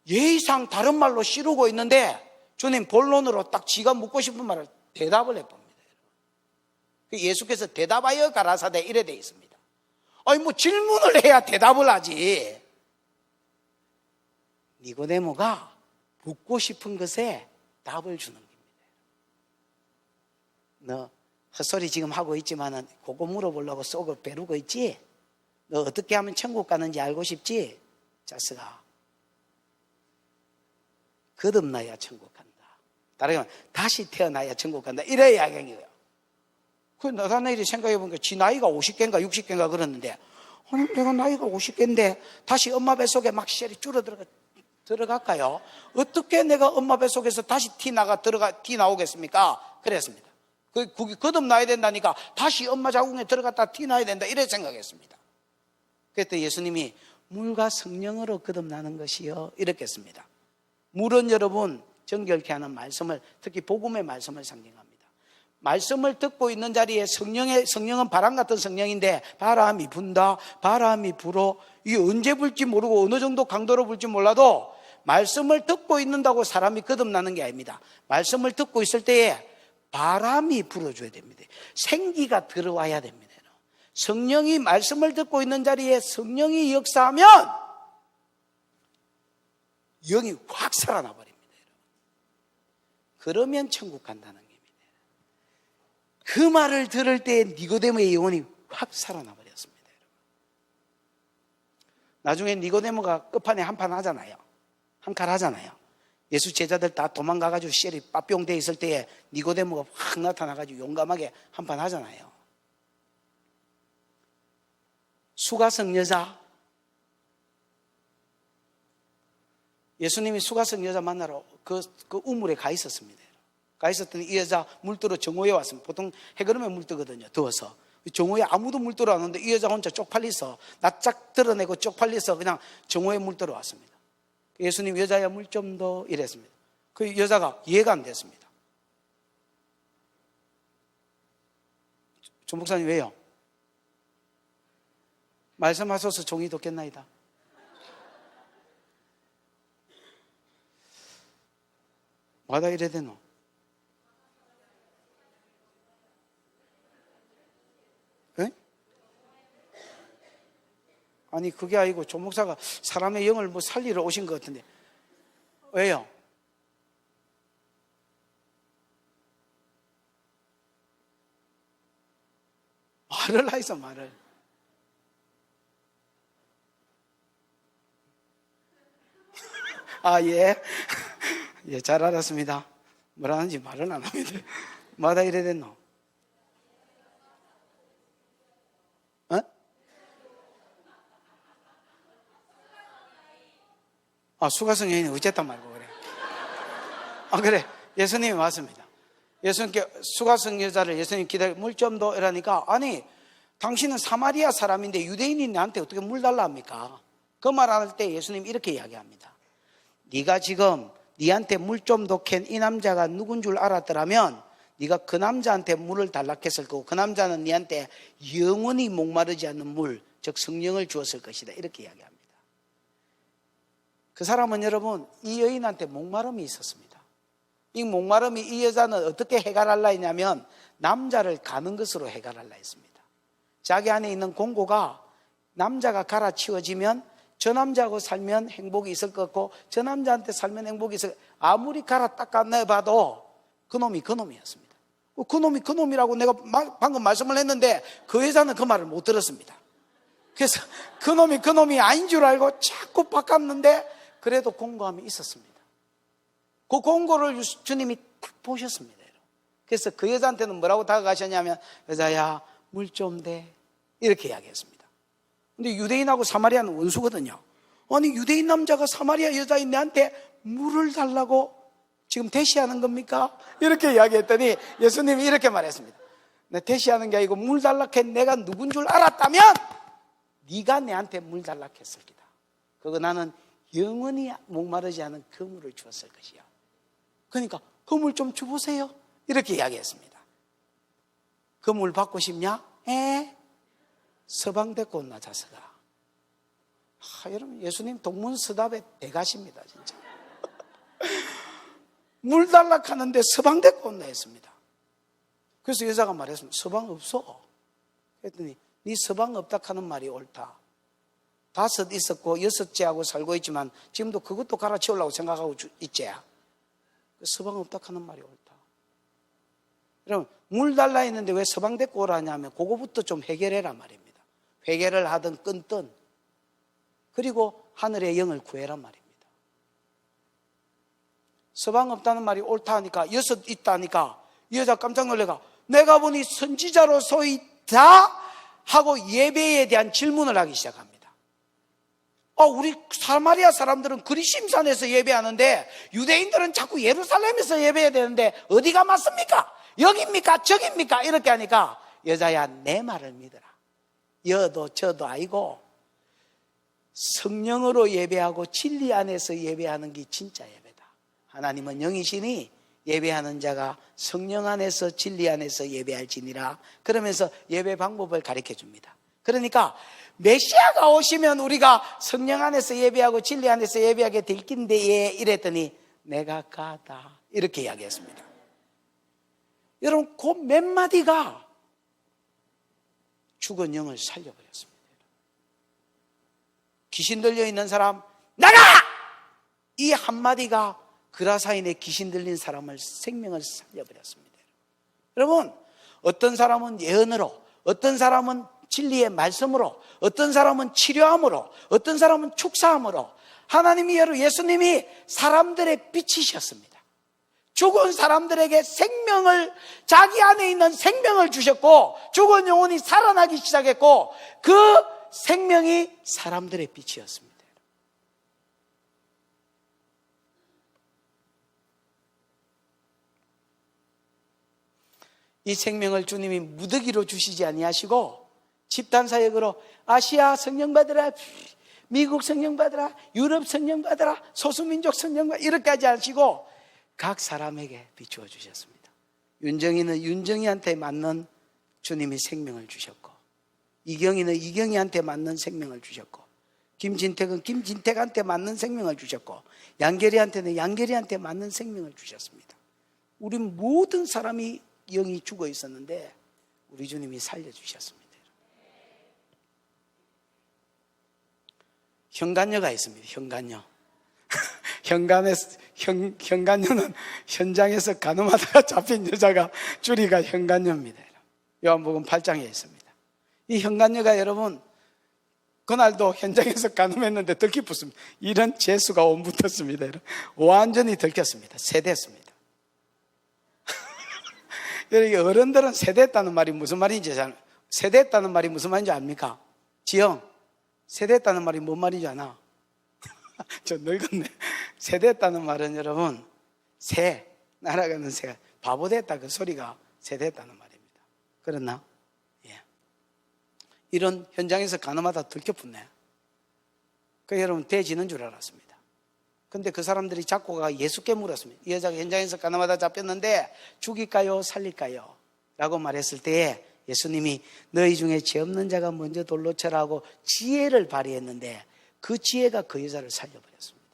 Speaker 1: 예의상 다른 말로 씨르고 있는데, 주님 본론으로 딱 지가 묻고 싶은 말을 대답을 해봅니다. 예수께서 대답하여 가라사대 이래 돼 있습니다. 아니 뭐 질문을 해야 대답을 하지. 니고데모가 묻고 싶은 것에 답을 주는 겁니다. 너 헛소리 지금 하고 있지만은 그거 물어보려고 속을 배루고 있지? 너 어떻게 하면 천국 가는지 알고 싶지? 자스가 거듭나야 천국 간다. 다르게 말하면 다시 태어나야 천국 간다. 이래 이야기예요. 그 나다나엘이 생각해보니까 지 나이가 50개인가 60개인가 그랬는데, 아니 내가 나이가 50개인데 다시 엄마 뱃속에 막 시절이 들어갈까요? 어떻게 내가 엄마 뱃속에서 다시 티 나오겠습니까? 그랬습니다. 거기 거듭나야 된다니까 다시 엄마 자궁에 들어갔다 티 나야 된다 이래 생각했습니다. 그때 예수님이 물과 성령으로 거듭나는 것이요 이렇게 했습니다. 물은 여러분 정결케 하는 말씀을, 특히 복음의 말씀을 상징합니다. 말씀을 듣고 있는 자리에 성령은 바람 같은 성령인데, 바람이 분다, 바람이 불어, 이게 언제 불지 모르고 어느 정도 강도로 불지 몰라도 말씀을 듣고 있는다고 사람이 거듭나는 게 아닙니다. 말씀을 듣고 있을 때에 바람이 불어줘야 됩니다. 생기가 들어와야 됩니다. 성령이 말씀을 듣고 있는 자리에 성령이 역사하면 영이 확 살아나 버립니다. 그러면 천국 간다는 겁니다. 그 말을 들을 때 니고데모의 영혼이 확 살아나 버렸습니다. 나중에 니고데모가 끝판에 한판 하잖아요. 한 칼 하잖아요. 예수 제자들 다 도망가가지고 시엘이 빠뿅 돼 있을 때에 니고데모가 확 나타나가지고 용감하게 한판 하잖아요. 수가성 여자, 예수님이 수가성 여자 만나러 그 우물에 가 있었습니다. 가 있었더니 이 여자 물들어 정오에 왔습니다. 보통 해그름에 물뜨거든요. 더워서. 정오에 아무도 물들어 왔는데 이 여자 혼자 쪽팔려서 낯짝 드러내고 쪽팔려서 그냥 정오에 물들어 왔습니다. 예수님, 여자야 물 좀 더 이랬습니다. 그 여자가 이해가 안 됐습니다. 조 목사님 왜요? 말씀하소서 종이 돕겠나이다. 뭐하다 이래 되노? 에? 아니 그게 아니고 조 목사가 사람의 영을 뭐 살리러 오신 것 같은데 왜요? 말을 하이소, 말을. 아, 예. 예, 잘 알았습니다. 뭐라는지 말을 안 합니다. 뭐다 이래 됐노? 어? 아, 수가성 여인이 어쨌단 말고 그래. 아, 그래. 예수님이 맞습니다. 예수님께 수가성 여자를 예수님 기다려 물 좀 더 이러니까, 아니, 당신은 사마리아 사람인데 유대인이 나한테 어떻게 물 달라 합니까? 그 말할 때 예수님 이렇게 이야기합니다. 네가 지금 네한테 물 좀 더 캔 이 남자가 누군 줄 알았더라면 네가 그 남자한테 물을 달라 했을 거고, 그 남자는 네한테 영원히 목마르지 않는 물, 즉 성령을 주었을 것이다. 이렇게 이야기합니다. 그 사람은 여러분, 이 여인한테 목마름이 있었습니다. 이 목마름이 이 여자는 어떻게 해결하려 했냐면 남자를 가는 것으로 해결하려 했습니다. 자기 안에 있는 공고가 남자가 갈아치워지면 저 남자하고 살면 행복이 있을 것 같고 저 남자한테 살면 행복이 있을 것 같고, 아무리 갈아 닦아내봐도 그놈이 그놈이었습니다. 그놈이 그놈이라고 내가 방금 말씀을 했는데 그 여자는 그 말을 못 들었습니다. 그래서 그놈이 아닌 줄 알고 자꾸 바꿨는데 그래도 공고함이 있었습니다. 그 공고를 주님이 딱 보셨습니다. 그래서 그 여자한테는 뭐라고 다가가셨냐면, 여자야 물 좀 대, 이렇게 이야기했습니다. 근데 유대인하고 사마리아는 원수거든요. 아니, 유대인 남자가 사마리아 여자인 내한테 물을 달라고 지금 대시하는 겁니까? 이렇게 이야기했더니 예수님이 이렇게 말했습니다. 내 대시하는 게 아니고 물 달라 했 내가 누군 줄 알았다면 네가 내한테 물 달라 했을 기다. 그거 나는 영원히 목마르지 않은 그 물을 주었을 것이야. 그러니까 그 물 좀 주보세요. 이렇게 이야기했습니다. 그 물 받고 싶냐? 서방대고 온나 자서가. 여러분, 예수님 동문서답의 대가십니다, 진짜. 물 달라 하는데 서방대고 온나 했습니다. 그래서 여자가 말했습니다. 서방 없어. 그랬더니 네 서방 없다 하는 말이 옳다. 5 있었고 6째하고 살고 있지만 지금도 그것도 갈아치우려고 생각하고 있지. 서방 없다 하는 말이 옳다. 여러분, 물 달라 했는데 왜 서방 데리고 오라 하냐면 그거부터 좀 해결해라 말입니다. 회개를 하든 끊든, 그리고 하늘의 영을 구해란 말입니다. 서방 없다는 말이 옳다 하니까 6 있다니까 이 여자 깜짝 놀래가 내가 보니 선지자로 서 있다 하고 예배에 대한 질문을 하기 시작합니다. 우리 사마리아 사람들은 그리심산에서 예배하는데 유대인들은 자꾸 예루살렘에서 예배해야 되는데 어디가 맞습니까? 여기입니까? 저기입니까? 이렇게 하니까 여자야 내 말을 믿어라. 여도 저도 아니고 성령으로 예배하고 진리 안에서 예배하는 게 진짜 예배다. 하나님은 영이시니 예배하는 자가 성령 안에서 진리 안에서 예배할지니라. 그러면서 예배 방법을 가르쳐 줍니다. 그러니까 메시아가 오시면 우리가 성령 안에서 예배하고 진리 안에서 예배하게 될 낀데 이랬더니 내가 가다 이렇게 이야기했습니다. 여러분, 그 몇 마디가 죽은 영을 살려버렸습니다. 귀신 들려 있는 사람 나가! 이 한마디가 그라사인의 귀신 들린 사람을 생명을 살려버렸습니다. 여러분, 어떤 사람은 예언으로, 어떤 사람은 진리의 말씀으로, 어떤 사람은 치료함으로, 어떤 사람은 축사함으로 하나님이 예수님이 사람들의 빛이셨습니다. 죽은 사람들에게 생명을, 자기 안에 있는 생명을 주셨고 죽은 영혼이 살아나기 시작했고 그 생명이 사람들의 빛이었습니다. 이 생명을 주님이 무더기로 주시지 아니하시고 집단사역으로 아시아 성령 받으라, 미국 성령 받으라, 유럽 성령 받으라, 소수민족 성령 받으라 이렇게 하지 않으시고 각 사람에게 비추어 주셨습니다. 윤정이는 윤정이한테 맞는 주님이 생명을 주셨고, 이경이는 이경이한테 맞는 생명을 주셨고, 김진택은 김진택한테 맞는 생명을 주셨고, 양계리한테는 양계리한테 맞는 생명을 주셨습니다. 우리 모든 사람이 영이 죽어 있었는데 우리 주님이 살려주셨습니다. 현관녀가 있습니다. 현관녀. 현관녀는 현장에서 가늠하다가 잡힌 여자가 줄이가 현관녀입니다. 요한복음 8장에 있습니다. 이 현관녀가 여러분 그날도 현장에서 간음했는데 들키었습니다. 이런 재수가 온 붙었습니다. 완전히 들켰습니다. 세대했습니다. 여러분 어른들은 세대했다는 말이 무슨 말인지 잘 세대했다는 말이 무슨 말인지 압니까? 지영, 세대했다는 말이 뭔 말인지 아나? 저 늙었네. 세대했다는 말은 여러분 새, 날아가는 새가 바보 됐다 그 소리가 세대했다는 말입니다. 그렇나? 예. 이런 현장에서 간음하다 들켜붙네. 그 여러분 대지는 줄 알았습니다. 근데 그 사람들이 잡고 가 예수께 물었습니다. 이 여자가 현장에서 간음하다 잡혔는데 죽일까요? 살릴까요? 라고 말했을 때에 예수님이 너희 중에 죄 없는 자가 먼저 돌로 쳐라고 지혜를 발휘했는데 그 지혜가 그 여자를 살려버렸습니다.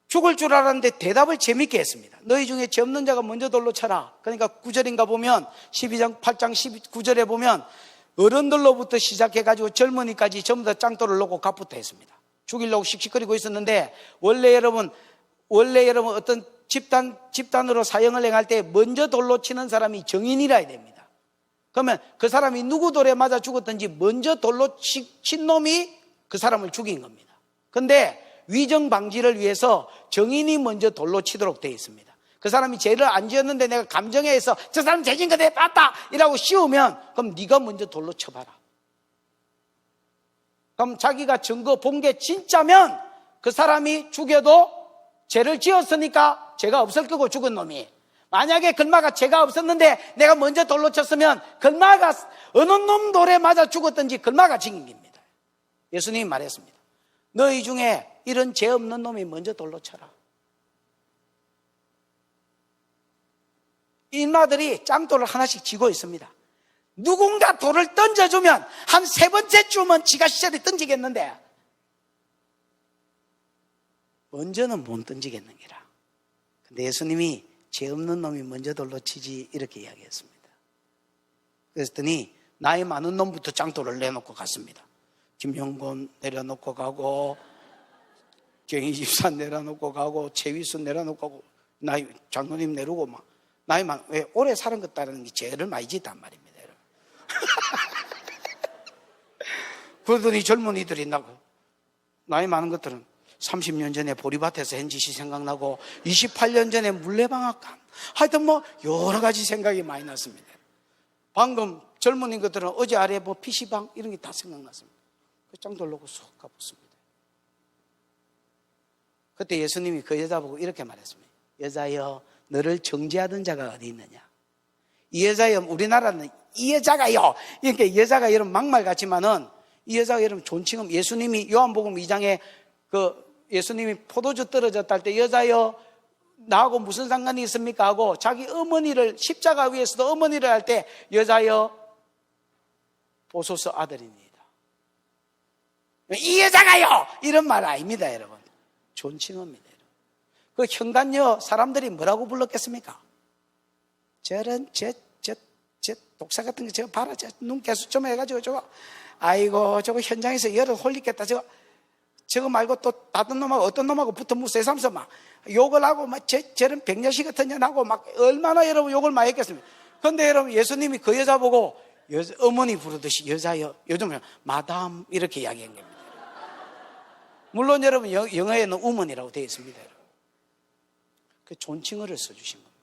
Speaker 1: 죽을 줄 알았는데 대답을 재밌게 했습니다. 너희 중에 죄 없는 자가 먼저 돌로 쳐라. 그러니까 9절인가 보면 12장 8장 19절에 보면 어른들로부터 시작해가지고 젊은이까지 전부 다 짱돌을 놓고 갑부터 했습니다. 죽이려고 씩씩거리고 있었는데 원래 여러분 어떤 집단으로 사형을 행할 때 먼저 돌로 치는 사람이 정인이라야 됩니다. 그러면 그 사람이 누구 돌에 맞아 죽었든지 먼저 돌로 친 놈이 그 사람을 죽인 겁니다. 그런데 위정 방지를 위해서 정인이 먼저 돌로 치도록 되어 있습니다. 그 사람이 죄를 안 지었는데 내가 감정해서 저 사람 죄진 거 내가 봤다 이라고 씌우면 그럼 네가 먼저 돌로 쳐봐라. 그럼 자기가 증거 본 게 진짜면 그 사람이 죽여도 죄를 지었으니까 죄가 없을 거고 죽은 놈이, 만약에 글마가 죄가 없었는데 내가 먼저 돌로 쳤으면 글마가 어느 놈 돌에 맞아 죽었든지 글마가 징입니다. 예수님이 말했습니다. 너희 중에 이런 죄 없는 놈이 먼저 돌로 쳐라. 인마들이 짱돌을 하나씩 쥐고 있습니다. 누군가 돌을 던져주면 한 3번째쯤은 지가 시절에 던지겠는데 먼저는 못 던지겠는 게라. 근데 예수님이 죄 없는 놈이 먼저 돌로 치지 이렇게 이야기했습니다. 그랬더니 나이 많은 놈부터 짱돌을 내놓고 갔습니다. 김영곤 내려놓고 가고 경희 집사 내려놓고 가고 최위순 내려놓고 가고 나이 장로님 내려오고 막 나이 많 왜 오래 사는 것 따르는 게 죄를 많이 짓단 말입니다. 그러더니 젊은이들이 나이 많은 것들은 30년 전에 보리밭에서 한 짓이 생각나고 28년 전에 물레방앗간 하여튼 뭐 여러 가지 생각이 많이 났습니다. 방금 젊은이 것들은 어제 아래 뭐 PC방 이런 게 다 생각났습니다. 그 짱돌 놓고 쏙 가봤습니다. 그때 예수님이 그 여자 보고 이렇게 말했습니다. 여자여, 너를 정죄하던 자가 어디 있느냐? 이 여자여, 우리나라는 이 여자가요, 이렇게 여자가 여러분 막말 같지만은 이 여자가 여러분 존칭은 예수님이 요한복음 2장에 예수님이 포도주 떨어졌다 할 때 여자여 나하고 무슨 상관이 있습니까? 하고 자기 어머니를 십자가 위에서도 어머니를 할 때 여자여 보소서 아들입니다. 이 여자가요! 이런 말 아닙니다, 여러분. 존칭어입니다. 그 현관녀 사람들이 뭐라고 불렀겠습니까? 저런 저 독사 같은 거 저거 봐라, 눈 개수 좀 해가지고 저거 아이고 저거 현장에서 열을 홀리겠다 저거 말고 또 다른 놈하고 어떤 놈하고 붙어 무쇠삼서 막 욕을 하고 막 저런 백녀시 같은 년하고 막 얼마나 여러분 욕을 많이 했겠습니까? 그런데 여러분 예수님이 그 여자 보고 어머니 부르듯이 여자여, 요즘은 마담 이렇게 이야기한 겁니다. 물론 여러분 영어에는 우먼이라고 되어 있습니다. 그 존칭어를 써주신 겁니다.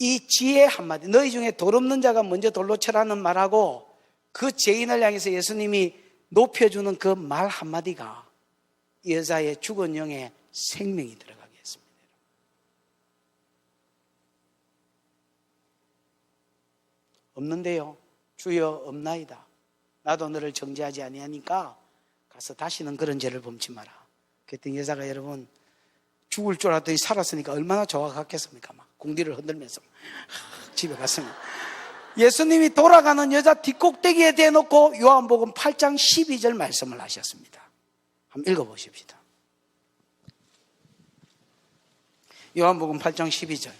Speaker 1: 이 지혜 한마디, 너희 중에 돌 없는 자가 먼저 돌로 쳐라는 말하고 그 죄인을 향해서 예수님이 높여주는 그 말 한마디가 이 여자의 죽은 영에 생명이 들어가게 했습니다. 없는데요, 주여 없나이다. 나도 너를 정죄하지 아니하니까 가서 다시는 그런 죄를 범치 마라. 그랬더니 여자가 여러분 죽을 줄 알았더니 살았으니까 얼마나 좋아 갔겠습니까? 막 궁디를 흔들면서 집에 갔습니다. 예수님이 돌아가는 여자 뒷꼭대기에 대놓고 요한복음 8장 12절 말씀을 하셨습니다. 한번 읽어보십시다. 요한복음 8장 12절.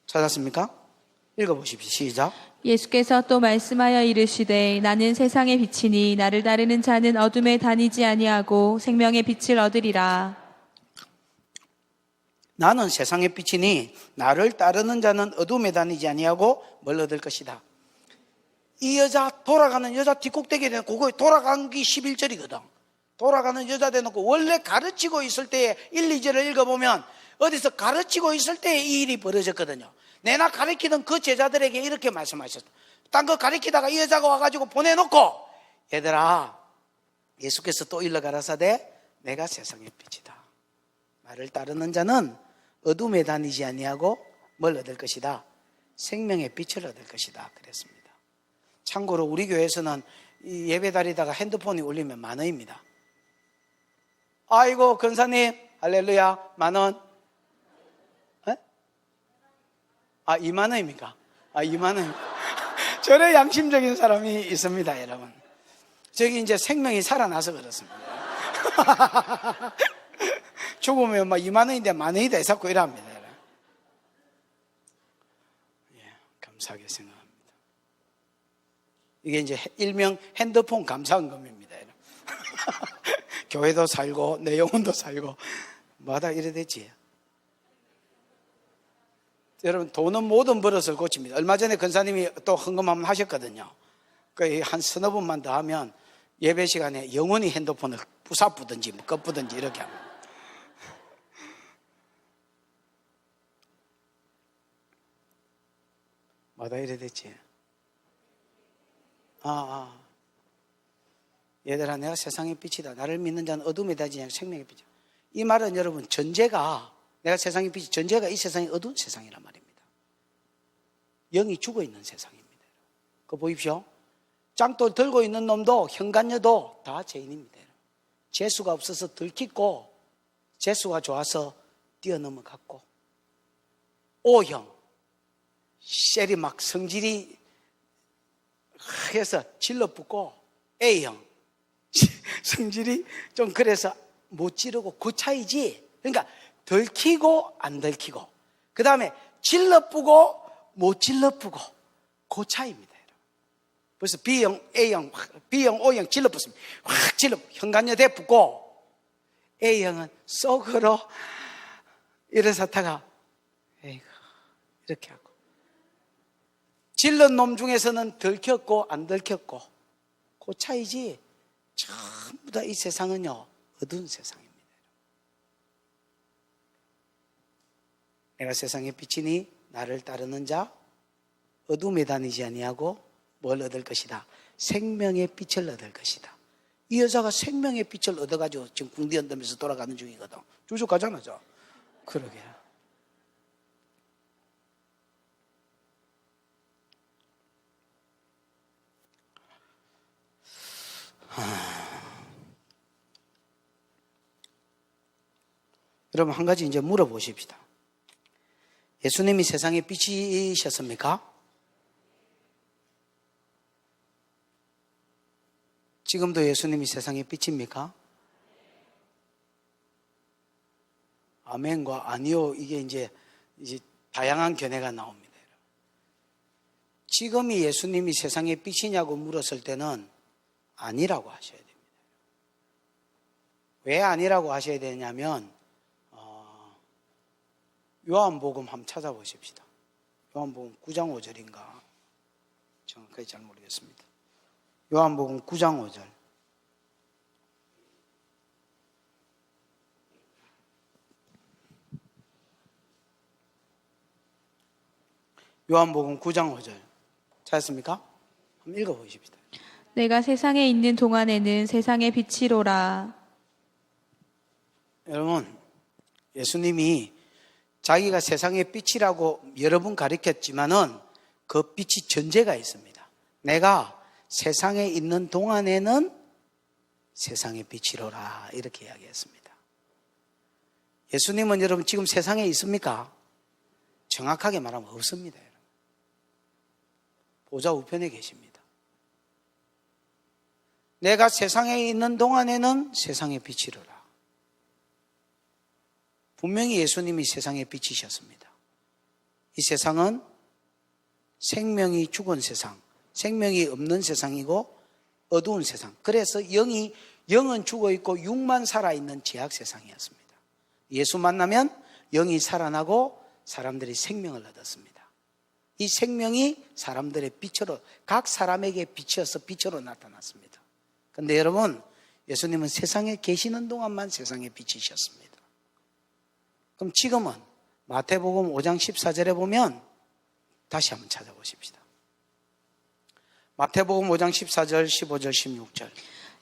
Speaker 1: 찾았습니까? 읽어보십시오. 시작.
Speaker 2: 예수께서 또 말씀하여 이르시되 나는 세상의 빛이니 나를 따르는 자는 어둠에 다니지 아니하고 생명의 빛을 얻으리라.
Speaker 1: 나는 세상의 빛이니 나를 따르는 자는 어둠에 다니지 아니하고 뭘 얻을 것이다. 이 여자, 돌아가는 여자 뒷꼭대기에 대놓고, 그거 돌아가기 11절이거든. 돌아가는 여자 대놓고 원래 가르치고 있을 때에 1, 2절을 읽어보면 어디서 가르치고 있을 때에 이 일이 벌어졌거든요. 내나 가르치던 그 제자들에게 이렇게 말씀하셨다. 딴 거 가르치다가 이 여자가 와가지고 보내놓고, 얘들아, 예수께서 또 일러 가라사대 내가 세상의 빛이다. 나를 따르는 자는 어둠에 다니지 아니하고 뭘 얻을 것이다. 생명의 빛을 얻을 것이다. 그랬습니다. 참고로 우리 교회에서는 이 예배 다리다가 핸드폰이 울리면 10,000원입니다. 아이고 권사님 할렐루야 10,000원. 에? 20,000원입니까? 20,000원. 저래 양심적인 사람이 있습니다, 여러분. 저기 이제 생명이 살아나서 그렇습니다. 죽으면 20,000원인데 10,000원이다 해서 이랍니다. 예, 감사하게 생각합니다. 이게 이제 일명 핸드폰 감사헌금입니다. 교회도 살고 내 영혼도 살고 뭐하다 이래 됐지. 여러분 돈은 모든 버릇을 고칩니다. 얼마 전에 권사님이 또 헌금 한번 하셨거든요. 한 서너 번만 더 하면 예배 시간에 영원히 핸드폰을 부사부든지 껐부든지 이렇게 합니다. 뭐하다 이래 됐지. 얘들아 내가 세상의 빛이다. 나를 믿는 자는 어둠에 다니지 않고 생명의 빛이다. 이 말은 여러분 전제가 내가 세상의 빛이 전제가 이 세상이 어두운 세상이란 말입니다. 영이 죽어있는 세상입니다. 그거 보십시오. 짱돌 들고 있는 놈도 현관녀도 다 죄인입니다. 재수가 없어서 들키고 재수가 좋아서 뛰어넘어갔고 O형 셀이 막 성질이 해서 질러붙고 A형 성질이 좀 그래서 못 지르고 그 차이지. 그러니까 들키고 안 들키고 그 다음에 질러붙고 못 질러붙고 그 차이입니다. 벌써 B형, A형, B형, O형 질러붙습니다. 확 질러 현관녀 대붙고 A형은 속으로 이래서 타가 에이구 이렇게 하고 질른 놈 중에서는 들켰고 안 들켰고 그 차이지. 전부 다 이 세상은요 어두운 세상입니다. 내가 세상의 빛이니 나를 따르는 자 어둠에 다니지 아니하고 뭘 얻을 것이다. 생명의 빛을 얻을 것이다. 이 여자가 생명의 빛을 얻어가지고 지금 궁디 흔들면서 돌아가는 중이거든. 쭉 가잖아. 저. 그러게. 여러분 한 가지 이제 물어보십시다. 예수님이 세상의 빛이셨습니까? 지금도 예수님이 세상의 빛입니까? 아멘과 아니요 이게 이제 다양한 견해가 나옵니다. 지금이 예수님이 세상의 빛이냐고 물었을 때는 아니라고 하셔야 됩니다. 왜 아니라고 하셔야 되냐면 요한복음 한번 찾아보십시다. 요한복음 9장 5절인가 정확하게 잘 모르겠습니다. 요한복음 9장 5절. 요한복음 9장 5절 찾았습니까? 한번 읽어보십시다.
Speaker 2: 내가 세상에 있는 동안에는 세상의 빛이로라.
Speaker 1: 여러분 예수님이 자기가 세상의 빛이라고 여러 번 가르쳤지만은 그 빛이 전제가 있습니다. 내가 세상에 있는 동안에는 세상의 빛이로라 이렇게 이야기했습니다. 예수님은 여러분 지금 세상에 있습니까? 정확하게 말하면 없습니다. 여러분. 보좌 우편에 계십니다. 내가 세상에 있는 동안에는 세상의 빛이로라. 분명히 예수님이 세상의 빛이셨습니다. 이 세상은 생명이 죽은 세상, 생명이 없는 세상이고 어두운 세상. 그래서 영은 죽어 있고 육만 살아있는 죄악 세상이었습니다. 예수 만나면 영이 살아나고 사람들이 생명을 얻었습니다. 이 생명이 사람들의 빛으로, 각 사람에게 비치어서 빛으로 나타났습니다. 그런데 여러분, 예수님은 세상에 계시는 동안만 세상에 비치셨습니다. 그럼 지금은 마태복음 5장 14절에 보면 다시 한번 찾아보십시다. 마태복음 5장 14절, 15절, 16절.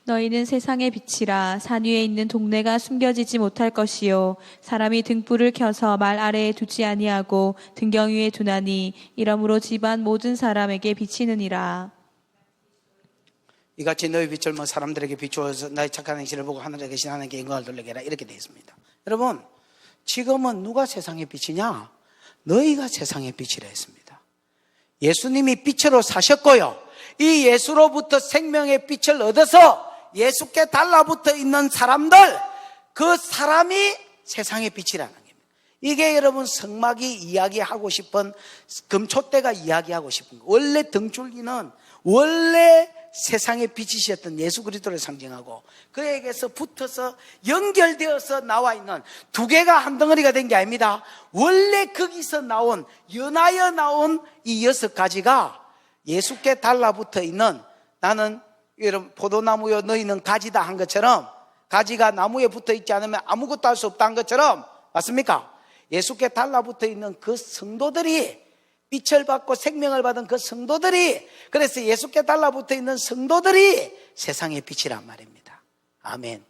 Speaker 2: 너희는 세상의 빛이라. 산 위에 있는 동네가 숨겨지지 못할 것이요 사람이 등불을 켜서 말 아래에 두지 아니하고 등경 위에 두나니 이러므로 집안 모든 사람에게 비치느니라.
Speaker 1: 이같이 너희 빛을 사람들에게 비추어서 나의 착한 행실을 보고 하늘에 계신 하나님께 영광을 돌리게 하라, 이렇게 되어 있습니다. 여러분, 지금은 누가 세상의 빛이냐? 너희가 세상의 빛이라 했습니다. 예수님이 빛으로 사셨고요, 이 예수로부터 생명의 빛을 얻어서 예수께 달라붙어 있는 사람들, 그 사람이 세상의 빛이라는 겁니다. 이게 여러분 성막이 이야기하고 싶은, 금촛대가 이야기하고 싶은 거. 원래 등줄기는 원래 세상의 빛이셨던 예수 그리스도를 상징하고 그에게서 붙어서 연결되어서 나와 있는 두 개가 한 덩어리가 된 게 아닙니다. 원래 거기서 나온, 연하여 나온 이 6가지가 예수께 달라붙어 있는, 나는 여러분 포도나무여 너희는 가지다 한 것처럼, 가지가 나무에 붙어 있지 않으면 아무것도 할 수 없다는 것처럼, 맞습니까? 예수께 달라붙어 있는 그 성도들이, 빛을 받고 생명을 받은 그 성도들이, 그래서 예수께 달라붙어 있는 성도들이 세상의 빛이란 말입니다. 아멘.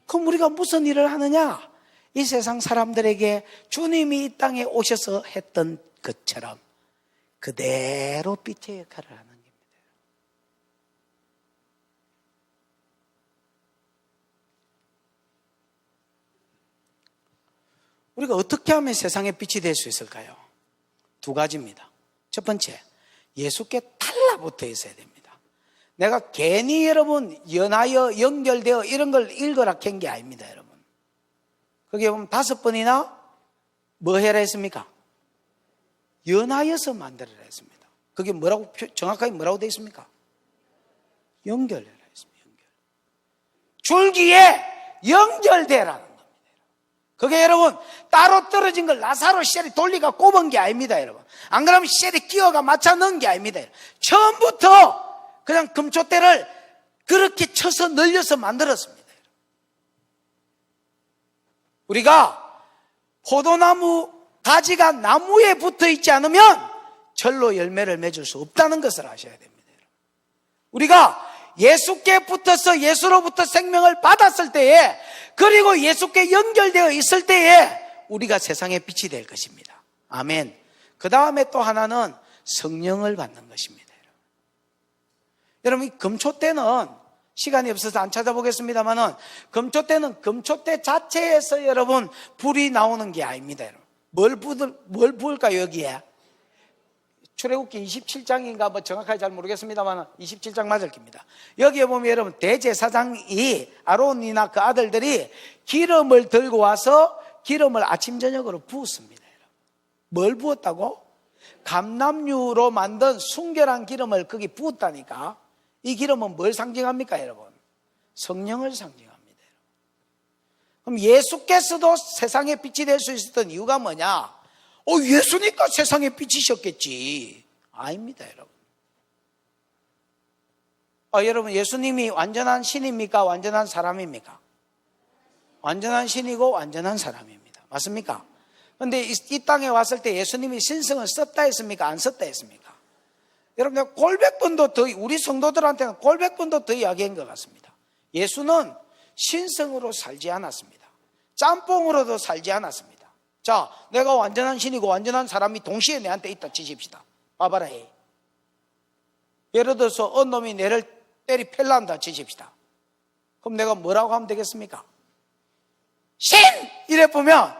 Speaker 1: 그럼 우리가 무슨 일을 하느냐? 이 세상 사람들에게 주님이 이 땅에 오셔서 했던 것처럼 그대로 빛의 역할을 하는 겁니다. 우리가 어떻게 하면 세상의 빛이 될 수 있을까요? 2가지입니다. 첫 번째, 예수께 달라붙어 있어야 됩니다. 내가 괜히 여러분 연하여 연결되어 이런 걸 읽어라 캔 게 아닙니다. 여러분, 거기에 보면 5번이나 뭐 해라 했습니까? 연하여서 만들어라 했습니다. 그게 뭐라고, 정확하게 뭐라고 되어 있습니까? 연결해라 했습니다. 줄기에 연결되라는 겁니다. 그게 여러분 따로 떨어진 걸 나사로 쉘이 돌리가 꼽은 게 아닙니다. 여러분, 안 그러면 쉘이 끼어가 맞춰 넣은 게 아닙니다. 처음부터 그냥 금촛대를 그렇게 쳐서 늘려서 만들었습니다. 우리가 포도나무 가지가 나무에 붙어 있지 않으면 절로 열매를 맺을 수 없다는 것을 아셔야 됩니다. 우리가 예수께 붙어서 예수로부터 생명을 받았을 때에, 그리고 예수께 연결되어 있을 때에 우리가 세상의 빛이 될 것입니다. 아멘. 그 다음에 또 하나는 성령을 받는 것입니다. 여러분, 이 금촛대는 시간이 없어서 안 찾아보겠습니다만은, 금촛대는 금촛대 자체에서 여러분 불이 나오는 게 아닙니다. 여러분, 뭘 부을까요? 여기에 출애굽기 27장인가 뭐 정확하게 잘 모르겠습니다만 27장 맞을 겁니다. 여기에 보면 여러분 대제사장이, 아론이나 그 아들들이 기름을 들고 와서 기름을 아침 저녁으로 부었습니다. 뭘 부었다고? 감람유로 만든 순결한 기름을 거기 부었다니까. 이 기름은 뭘 상징합니까 여러분? 성령을 상징합니다. 그럼 예수께서도 세상의 빛이 될 수 있었던 이유가 뭐냐? 예수니까 세상의 빛이셨겠지. 아닙니다, 여러분. 여러분, 예수님이 완전한 신입니까? 완전한 사람입니까? 완전한 신이고 완전한 사람입니다. 맞습니까? 그런데 이 땅에 왔을 때 예수님이 신성을 썼다 했습니까? 안 썼다 했습니까? 여러분, 내가 골백번도 더, 우리 성도들한테는 골백번도 더 이야기한 것 같습니다. 예수는 신성으로 살지 않았습니다. 짬뽕으로도 살지 않았습니다. 자, 내가 완전한 신이고 완전한 사람이 동시에 내한테 있다 치십시다. 봐봐라. 예를 들어서 어느 놈이 내를 때리 팰란다 치십시다. 그럼 내가 뭐라고 하면 되겠습니까? 신! 이래 보면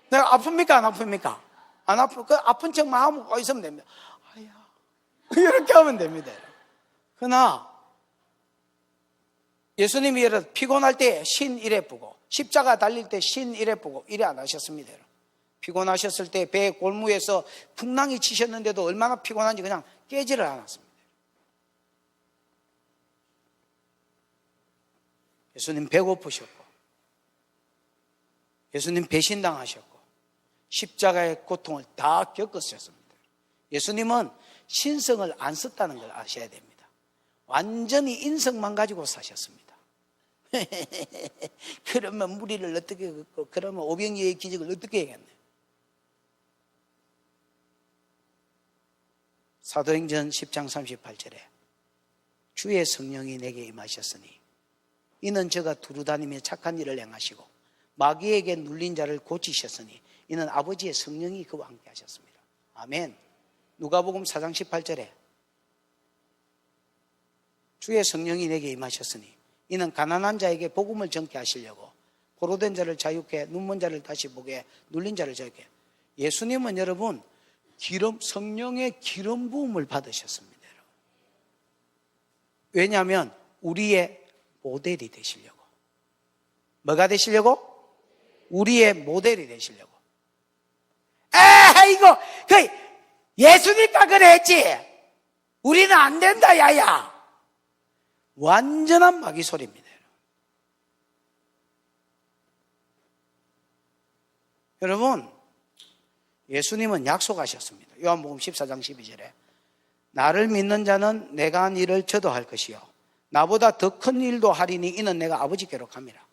Speaker 1: 내가 아픕니까? 안 아픕니까? 안 아프, 그 아픈 척만 하고 있으면 됩니다. 아야. 이렇게 하면 됩니다. 그러나 예수님이 예를 피곤할 때 신 이래 보고, 십자가 달릴 때 신 이래 보고 이래 안 하셨습니다. 피곤하셨을 때 배 골무에서 풍랑이 치셨는데도 얼마나 피곤한지 그냥 깨지를 않았습니다. 예수님 배고프셨고, 예수님 배신당하셨고, 십자가의 고통을 다 겪으셨습니다. 예수님은 신성을 안 썼다는 걸 아셔야 됩니다. 완전히 인성만 가지고 사셨습니다. 그러면 무리를 어떻게 걷고, 그러면 오병이의 기적을 어떻게 해야겠네. 사도행전 10장 38절에 주의 성령이 내게 임하셨으니 이는 저가 두루다니며 착한 일을 행하시고 마귀에게 눌린 자를 고치셨으니 이는 아버지의 성령이 그와 함께 하셨습니다. 아멘. 누가복음 4장 18절에 주의 성령이 내게 임하셨으니 이는 가난한 자에게 복음을 전케 하시려고 포로된 자를 자유케, 눈먼 자를 다시 보게, 눌린 자를 자유케. 예수님은 여러분 성령의 기름 부음을 받으셨습니다. 왜냐하면 우리의 모델이 되시려고. 뭐가 되시려고? 우리의 모델이 되시려고. 이거 예수니까 그래 했지. 우리는 안 된다 야야. 완전한 마귀 소리입니다. 여러분, 예수님은 약속하셨습니다. 요한복음 14장 12절에 나를 믿는 자는 내가 한 일을 저도 할 것이요 나보다 더 큰 일도 하리니 이는 내가 아버지께로 갑니다.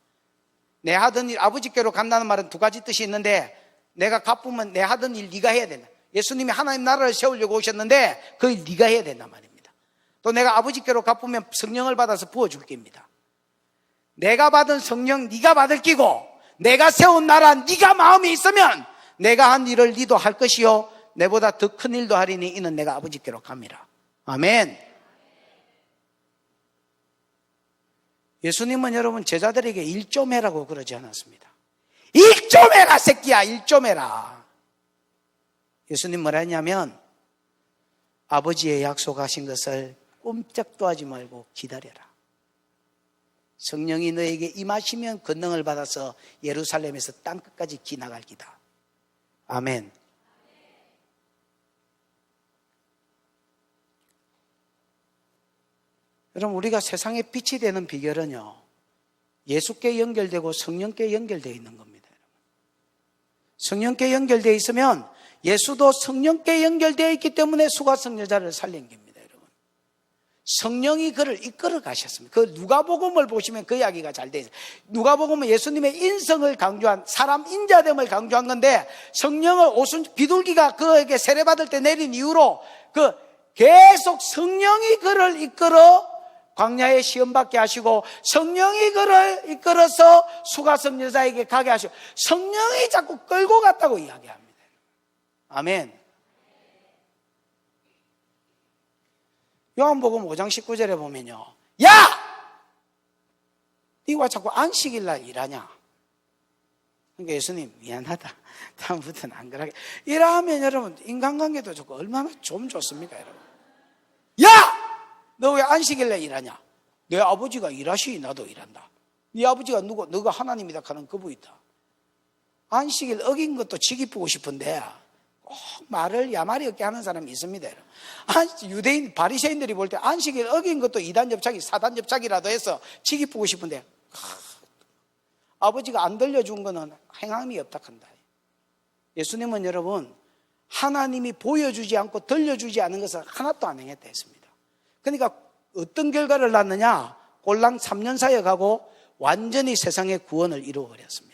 Speaker 1: 내 하던 일, 아버지께로 간다는 말은 두 가지 뜻이 있는데, 내가 갚으면 내 하던 일 네가 해야 된다. 예수님이 하나님 나라를 세우려고 오셨는데 그 일 네가 해야 된단 말입니다. 또 내가 아버지께로 갚으면 성령을 받아서 부어줄 겁니다. 내가 받은 성령 네가 받을 끼고, 내가 세운 나라 네가 마음에 있으면 내가 한 일을 네도 할 것이요 내보다 더 큰 일도 하리니 이는 내가 아버지께로 갑니다. 아멘. 예수님은 여러분 제자들에게 일 좀 해라고 그러지 않았습니다. 일 좀 해라 새끼야, 일 좀 해라. 예수님 뭐라 했냐면 아버지의 약속하신 것을 꼼짝도 하지 말고 기다려라. 성령이 너에게 임하시면 권능을 받아서 예루살렘에서 땅끝까지 기나갈 기다. 아멘. 여러분, 우리가 세상의 빛이 되는 비결은요, 예수께 연결되고 성령께 연결되어 있는 겁니다. 성령께 연결되어 있으면 예수도 성령께 연결되어 있기 때문에 수가성 여자를 살린 겁니다. 여러분, 성령이 그를 이끌어 가셨습니다. 그 누가복음을 보시면 그 이야기가 잘 되어 있어요. 누가복음은 예수님의 인성을 강조한, 사람 인자됨을 강조한 건데, 성령을 비둘기가 그에게 세례받을 때 내린 이후로 계속 성령이 그를 이끌어 광야에 시험 받게 하시고, 성령이 그를 이끌어서 수가성 여자에게 가게 하시고, 성령이 자꾸 끌고 갔다고 이야기합니다. 아멘. 요한복음 5장 19절에 보면요, 야! 네가 자꾸 안식일날 일하냐? 그러니까 예수님 미안하다, 다음부터는 안 그러게. 이러면 여러분 인간관계도 좋고 얼마나 좀 좋습니까 여러분? 야! 너 왜 안식일날 일하냐? 내 아버지가 일하시니 나도 일한다. 네 아버지가 누구? 너가 하나님이다 하는 그분이다. 안식일 어긴 것도 지 기쁘고 싶은데 꼭 말을 야말이 없게 하는 사람이 있습니다. 유대인 바리새인들이 볼 때 안식일 어긴 것도 2단 접착이 4단 접착이라도 해서 지 기쁘고 싶은데, 아버지가 안 들려준 거는 행함이 없다 한다. 예수님은 여러분 하나님이 보여주지 않고 들려주지 않은 것을 하나도 안 행했다 했습니다. 그러니까 어떤 결과를 낳느냐? 꼴랑 3년 사역하고 완전히 세상의 구원을 이루어버렸습니다.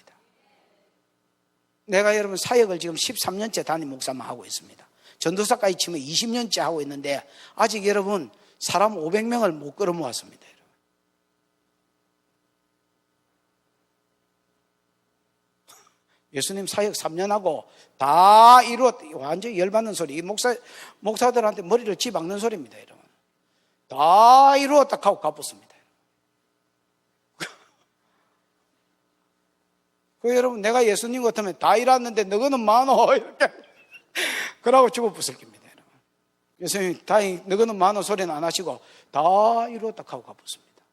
Speaker 1: 내가 여러분 사역을 지금 13년째 담임 목사만 하고 있습니다. 전도사까지 치면 20년째 하고 있는데 아직 여러분 사람 500명을 못 끌어모았습니다. 예수님 사역 3년 하고 다 완전히 열받는 소리. 목사들한테 머리를 쥐박는 소리입니다, 여러분. 다 이루었다 하고 갚았습니다. 여러분, 내가 예수님 같으면 다 이뤘는데 너거는 많어 이렇게 그러고 죽어 부술 겁니다, 여러분. 예수님 다행히 너거는 많어 소리는 안 하시고 다 이루었다 하고 갚았습니다.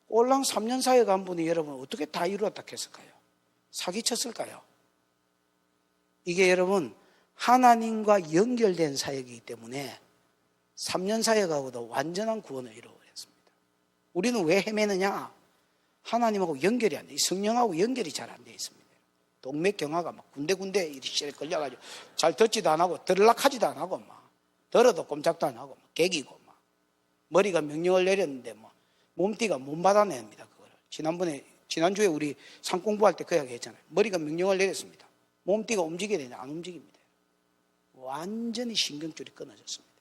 Speaker 1: 꼴랑 3년 사역 한 분이 여러분 어떻게 다 이루었다 했을까요? 사기쳤을까요? 이게 여러분 하나님과 연결된 사역이기 때문에 3년 사역하고도 완전한 구원을 이루어냈습니다. 우리는 왜 헤매느냐? 하나님하고 연결이 안 돼. 성령하고 연결이 잘 안 돼 있습니다. 동맥경화가 막 군데군데 이리 걸려가지고 잘 듣지도 안 하고 들락하지도 안 하고 막 들어도 꼼짝도 안 하고 막 개기고 막 머리가 명령을 내렸는데 뭐 몸띠가 못 받아냅니다. 그거를 지난주에 우리 상 공부할 때 그 이야기 했잖아요. 머리가 명령을 내렸습니다. 몸띠가 움직여야 되는데 안 움직입니다. 완전히 신경줄이 끊어졌습니다.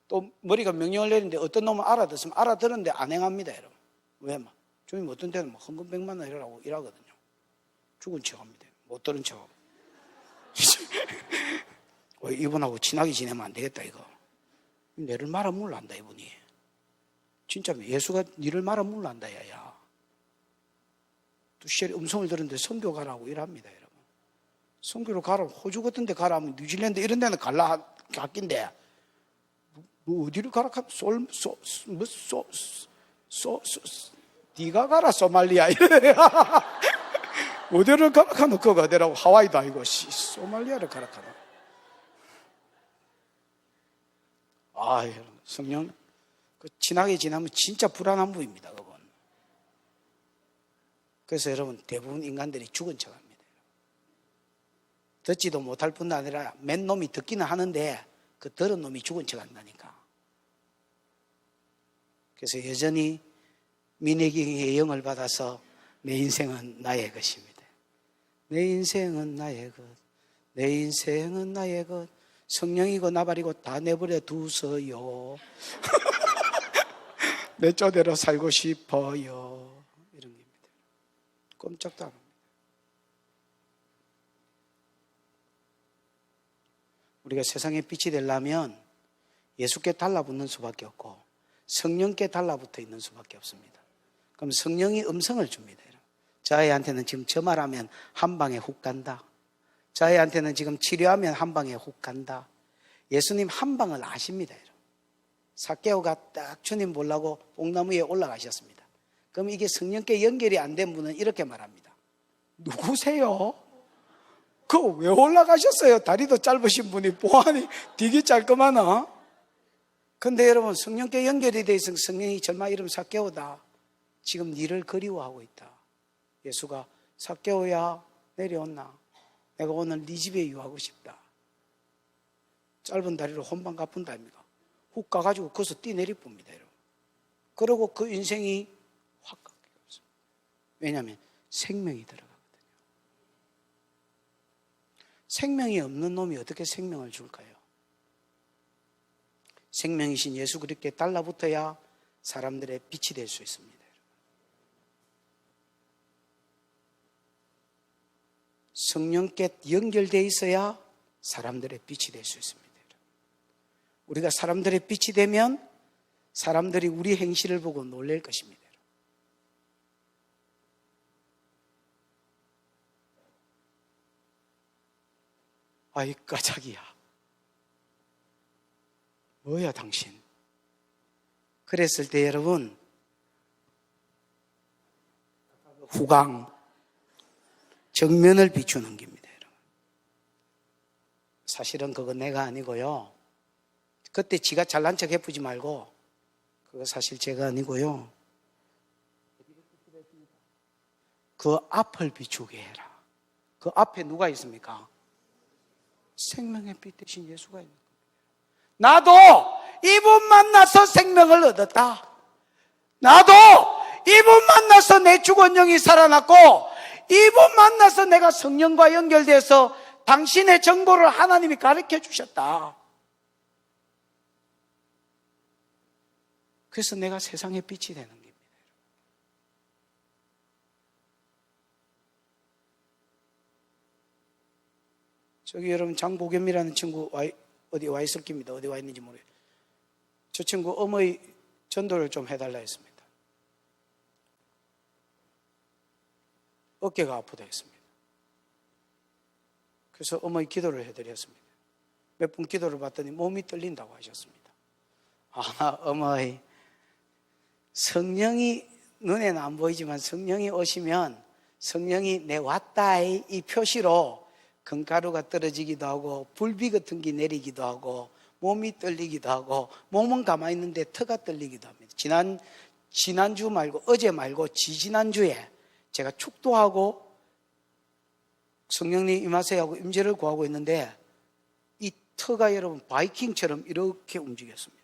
Speaker 1: 또 머리가 명령을 내리는데 어떤 놈은 알아듣으면 알아들었는데 안 행합니다, 여러분. 왜? 막 주님 어떤 때는 막 헌금 100만 원 이라고 일하거든요. 죽은 척 합니다. 못 들은 척. 이분하고 친하게 지내면 안 되겠다, 이거. 내를 말아 물란다, 이분이. 진짜 예수가 니를 말아 물란다, 야. 두시에 음성을 들었는데 선교 가라고 일합니다, 여러분. 선교로 가라, 호주 같은 데 가라 하면 뉴질랜드 이런 데는 갈라 갓긴데, 뭐 어디를 가라 하면 니가 가라, 소말리아. 이래. 어디를 가라 하면 그거 어디라고, 하와이도 아니고, 소말리아를 가라 하나. 아, 여러분, 성령, 친하게 지나면 진짜 불안한 분입니다, 그건. 그래서 여러분, 대부분 인간들이 죽은 척 합니다. 듣지도 못할 뿐 아니라 맨 놈이 듣기는 하는데 그 들은 놈이 죽은 척 한다니까. 그래서 여전히 민혜경의 영을 받아서 내 인생은 나의 것입니다. 내 인생은 나의 것. 내 인생은 나의 것. 성령이고 나발이고 다 내버려 두서요. 내 쪼대로 살고 싶어요. 이런 겁니다. 꼼짝도 안 합니다. 우리가 세상에 빛이 되려면 예수께 달라붙는 수밖에 없고 성령께 달라붙어 있는 수밖에 없습니다. 그럼 성령이 음성을 줍니다. 저 아이한테는 지금 저 말하면 한 방에 훅 간다. 저 아이한테는 지금 치료하면 한 방에 훅 간다. 예수님 한 방을 아십니다. 삭개오가 딱 주님 보려고 뽕나무 위에 올라가셨습니다. 그럼 이게 성령께 연결이 안 된 분은 이렇게 말합니다. 누구세요? 그거 왜 올라가셨어요? 다리도 짧으신 분이 보안이 되게 짧구만아. 근데 여러분, 성령께 연결이 돼 있으면 성령이 절마 이름 삭개오다. 지금 니를 그리워하고 있다. 예수가 삭개오야 내려온나. 내가 오늘 네 집에 유하고 싶다. 짧은 다리로 혼방 갚은다 아닙니까? 훅 가가지고 거기서 뛰내리 봅니다, 여러분. 그러고 그 인생이 확 깎여서. 왜냐하면 생명이 들어가거든요. 생명이 없는 놈이 어떻게 생명을 줄까요? 생명이신 예수 그리스도께 달라붙어야 사람들의 빛이 될 수 있습니다. 성령께 연결되어 있어야 사람들의 빛이 될 수 있습니다. 우리가 사람들의 빛이 되면 사람들이 우리 행실을 보고 놀랄 것입니다. 아이 까자기야, 뭐야 당신. 그랬을 때 여러분, 후광, 정면을 비추는 겁니다. 여러분. 사실은 그거 내가 아니고요. 그때 지가 잘난 척 해보지 말고, 그거 사실 제가 아니고요. 그 앞을 비추게 해라. 그 앞에 누가 있습니까? 생명의 빛 대신 예수가 있는 겁니다. 나도 이분 만나서 생명을 얻었다. 나도 이분 만나서 내 죽은 영이 살아났고, 이분 만나서 내가 성령과 연결돼서 당신의 정보를 하나님이 가르쳐 주셨다. 그래서 내가 세상의 빛이 되는 겁니다. 저기 여러분 장보겸이라는 친구 어디 와 있을 겁니다. 어디 와 있는지 모르겠어요. 저 친구 어머니 전도를 좀 해달라 했습니다. 어깨가 아프다 했습니다. 그래서 어머니 기도를 해드렸습니다. 몇 분 기도를 받더니 몸이 떨린다고 하셨습니다. 아, 어머니, 성령이 눈에는 안 보이지만 성령이 오시면 성령이 내 왔다 이 표시로 금가루가 떨어지기도 하고 불비 같은 게 내리기도 하고 몸이 떨리기도 하고 몸은 가만히 있는데 턱가 떨리기도 합니다. 지난주 말고 어제 말고 지지난주에 제가 축도하고 성령님 임하세요 하고 임재를 구하고 있는데 이 턱가 여러분 바이킹처럼 이렇게 움직였습니다.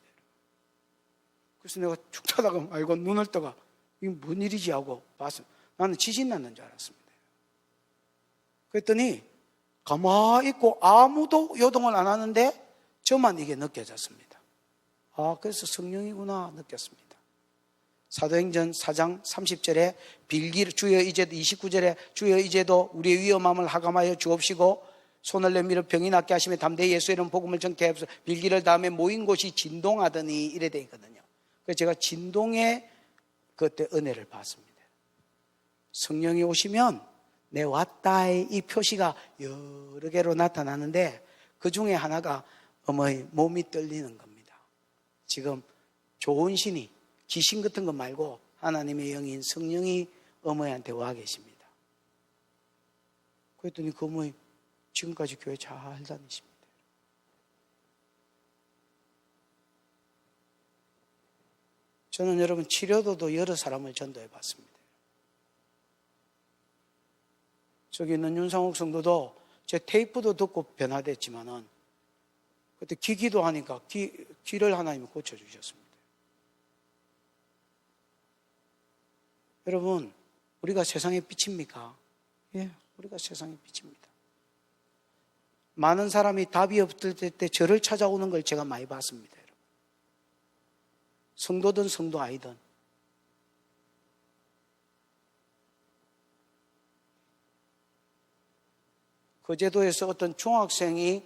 Speaker 1: 그래서 내가 축도하다가 말고 눈을 떠가 이게 뭔 일이지 하고 봤어요. 나는 지진 났는 줄 알았습니다. 그랬더니 가만히 있고 아무도 요동을 안 하는데 저만 이게 느껴졌습니다. 아, 그래서 성령이구나 느꼈습니다. 사도행전 4장 30절에 빌기를 주여 이제도 29절에 주여 이제도 우리의 위험함을 하감하여 주옵시고 손을 내밀어 병이 낫게 하시며 담대히 예수의 이름 복음을 전케 하옵소서. 빌기를 다음에 모인 곳이 진동하더니 이래 돼 있거든요. 그래서 제가 진동의 그때 은혜를 받습니다. 성령이 오시면 내 왔다의 이 표시가 여러 개로 나타나는데 그 중에 하나가 어머니 몸이 떨리는 겁니다. 지금 좋은 신이 귀신 같은 거 말고 하나님의 영인 성령이 어머니한테 와 계십니다. 그랬더니 그 어머니 지금까지 교회 잘 다니십니다. 저는 여러분 치료도도 여러 사람을 전도해 봤습니다. 저기 있는 윤상욱 성도도 제 테이프도 듣고 변화됐지만은 그때 기기도 하니까 귀를 하나님이 고쳐주셨습니다. 여러분, 우리가 세상의 빛입니까? 예, 우리가 세상의 빛입니다. 많은 사람이 답이 없을 때 저를 찾아오는 걸 제가 많이 봤습니다. 여러분. 성도든 성도 아니든. 거제도에서 어떤 중학생이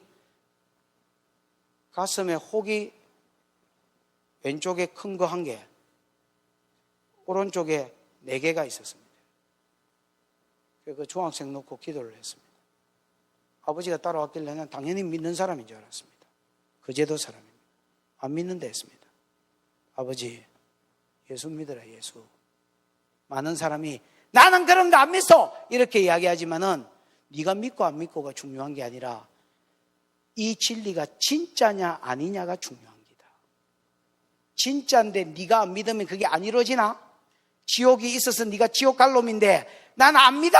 Speaker 1: 가슴에 혹이 왼쪽에 큰 거 1개, 오른쪽에 4개가 있었습니다. 그 중학생 놓고 기도를 했습니다. 아버지가 따라왔길래 난 당연히 믿는 사람인 줄 알았습니다. 거제도 사람입니다. 안 믿는다 했습니다. 아버지, 예수 믿어라, 예수. 많은 사람이 나는 그런 거 안 믿어! 이렇게 이야기하지만은 네가 믿고 안 믿고가 중요한 게 아니라 이 진리가 진짜냐 아니냐가 중요한 기다. 진짜인데 네가 안 믿으면 그게 안 이루어지나? 지옥이 있어서 네가 지옥 갈 놈인데 나는 안 믿어!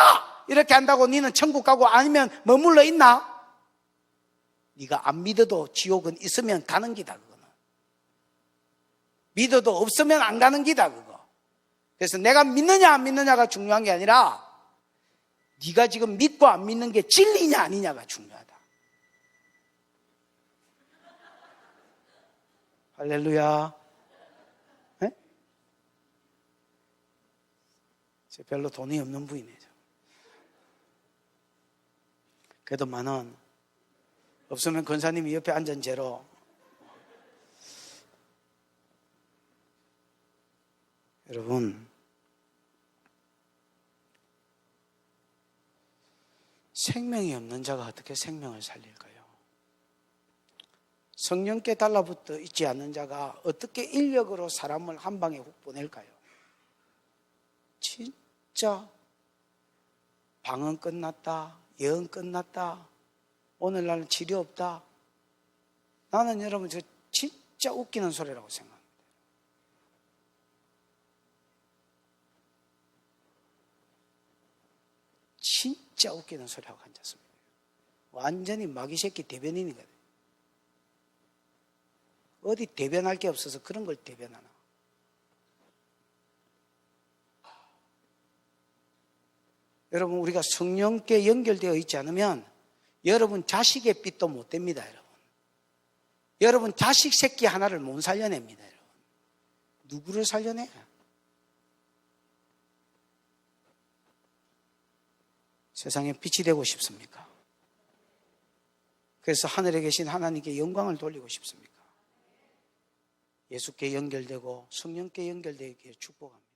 Speaker 1: 이렇게 한다고 너는 천국 가고 아니면 머물러 있나? 네가 안 믿어도 지옥은 있으면 가는 기다, 그거는. 믿어도 없으면 안 가는 기다, 그거. 그래서 내가 믿느냐 안 믿느냐가 중요한 게 아니라 네가 지금 믿고 안 믿는 게 진리냐 아니냐가 중요하다. 할렐루야. 네? 저 별로 돈이 없는 부인이죠. 그래도 10,000원. 없으면 권사님이 옆에 앉은 채로. 여러분, 생명이 없는 자가 어떻게 생명을 살릴까요? 성령께 달라붙어 있지 않는 자가 어떻게 인력으로 사람을 한 방에 훅 보낼까요? 진짜 방언 끝났다, 예언 끝났다, 오늘날은 치료 없다. 나는 여러분 저 진짜 웃기는 소리라고 생각합니다. 진짜 웃기는 소리하고 앉았습니다. 완전히 마귀 새끼 대변인이거든요. 어디 대변할 게 없어서 그런 걸 대변하나. 여러분, 우리가 성령께 연결되어 있지 않으면 여러분 자식의 빛도 못 됩니다, 여러분. 여러분 자식 새끼 하나를 못 살려냅니다, 여러분. 누구를 살려내? 세상에 빛이 되고 싶습니까? 그래서 하늘에 계신 하나님께 영광을 돌리고 싶습니까? 예수께 연결되고 성령께 연결되기에 축복합니다.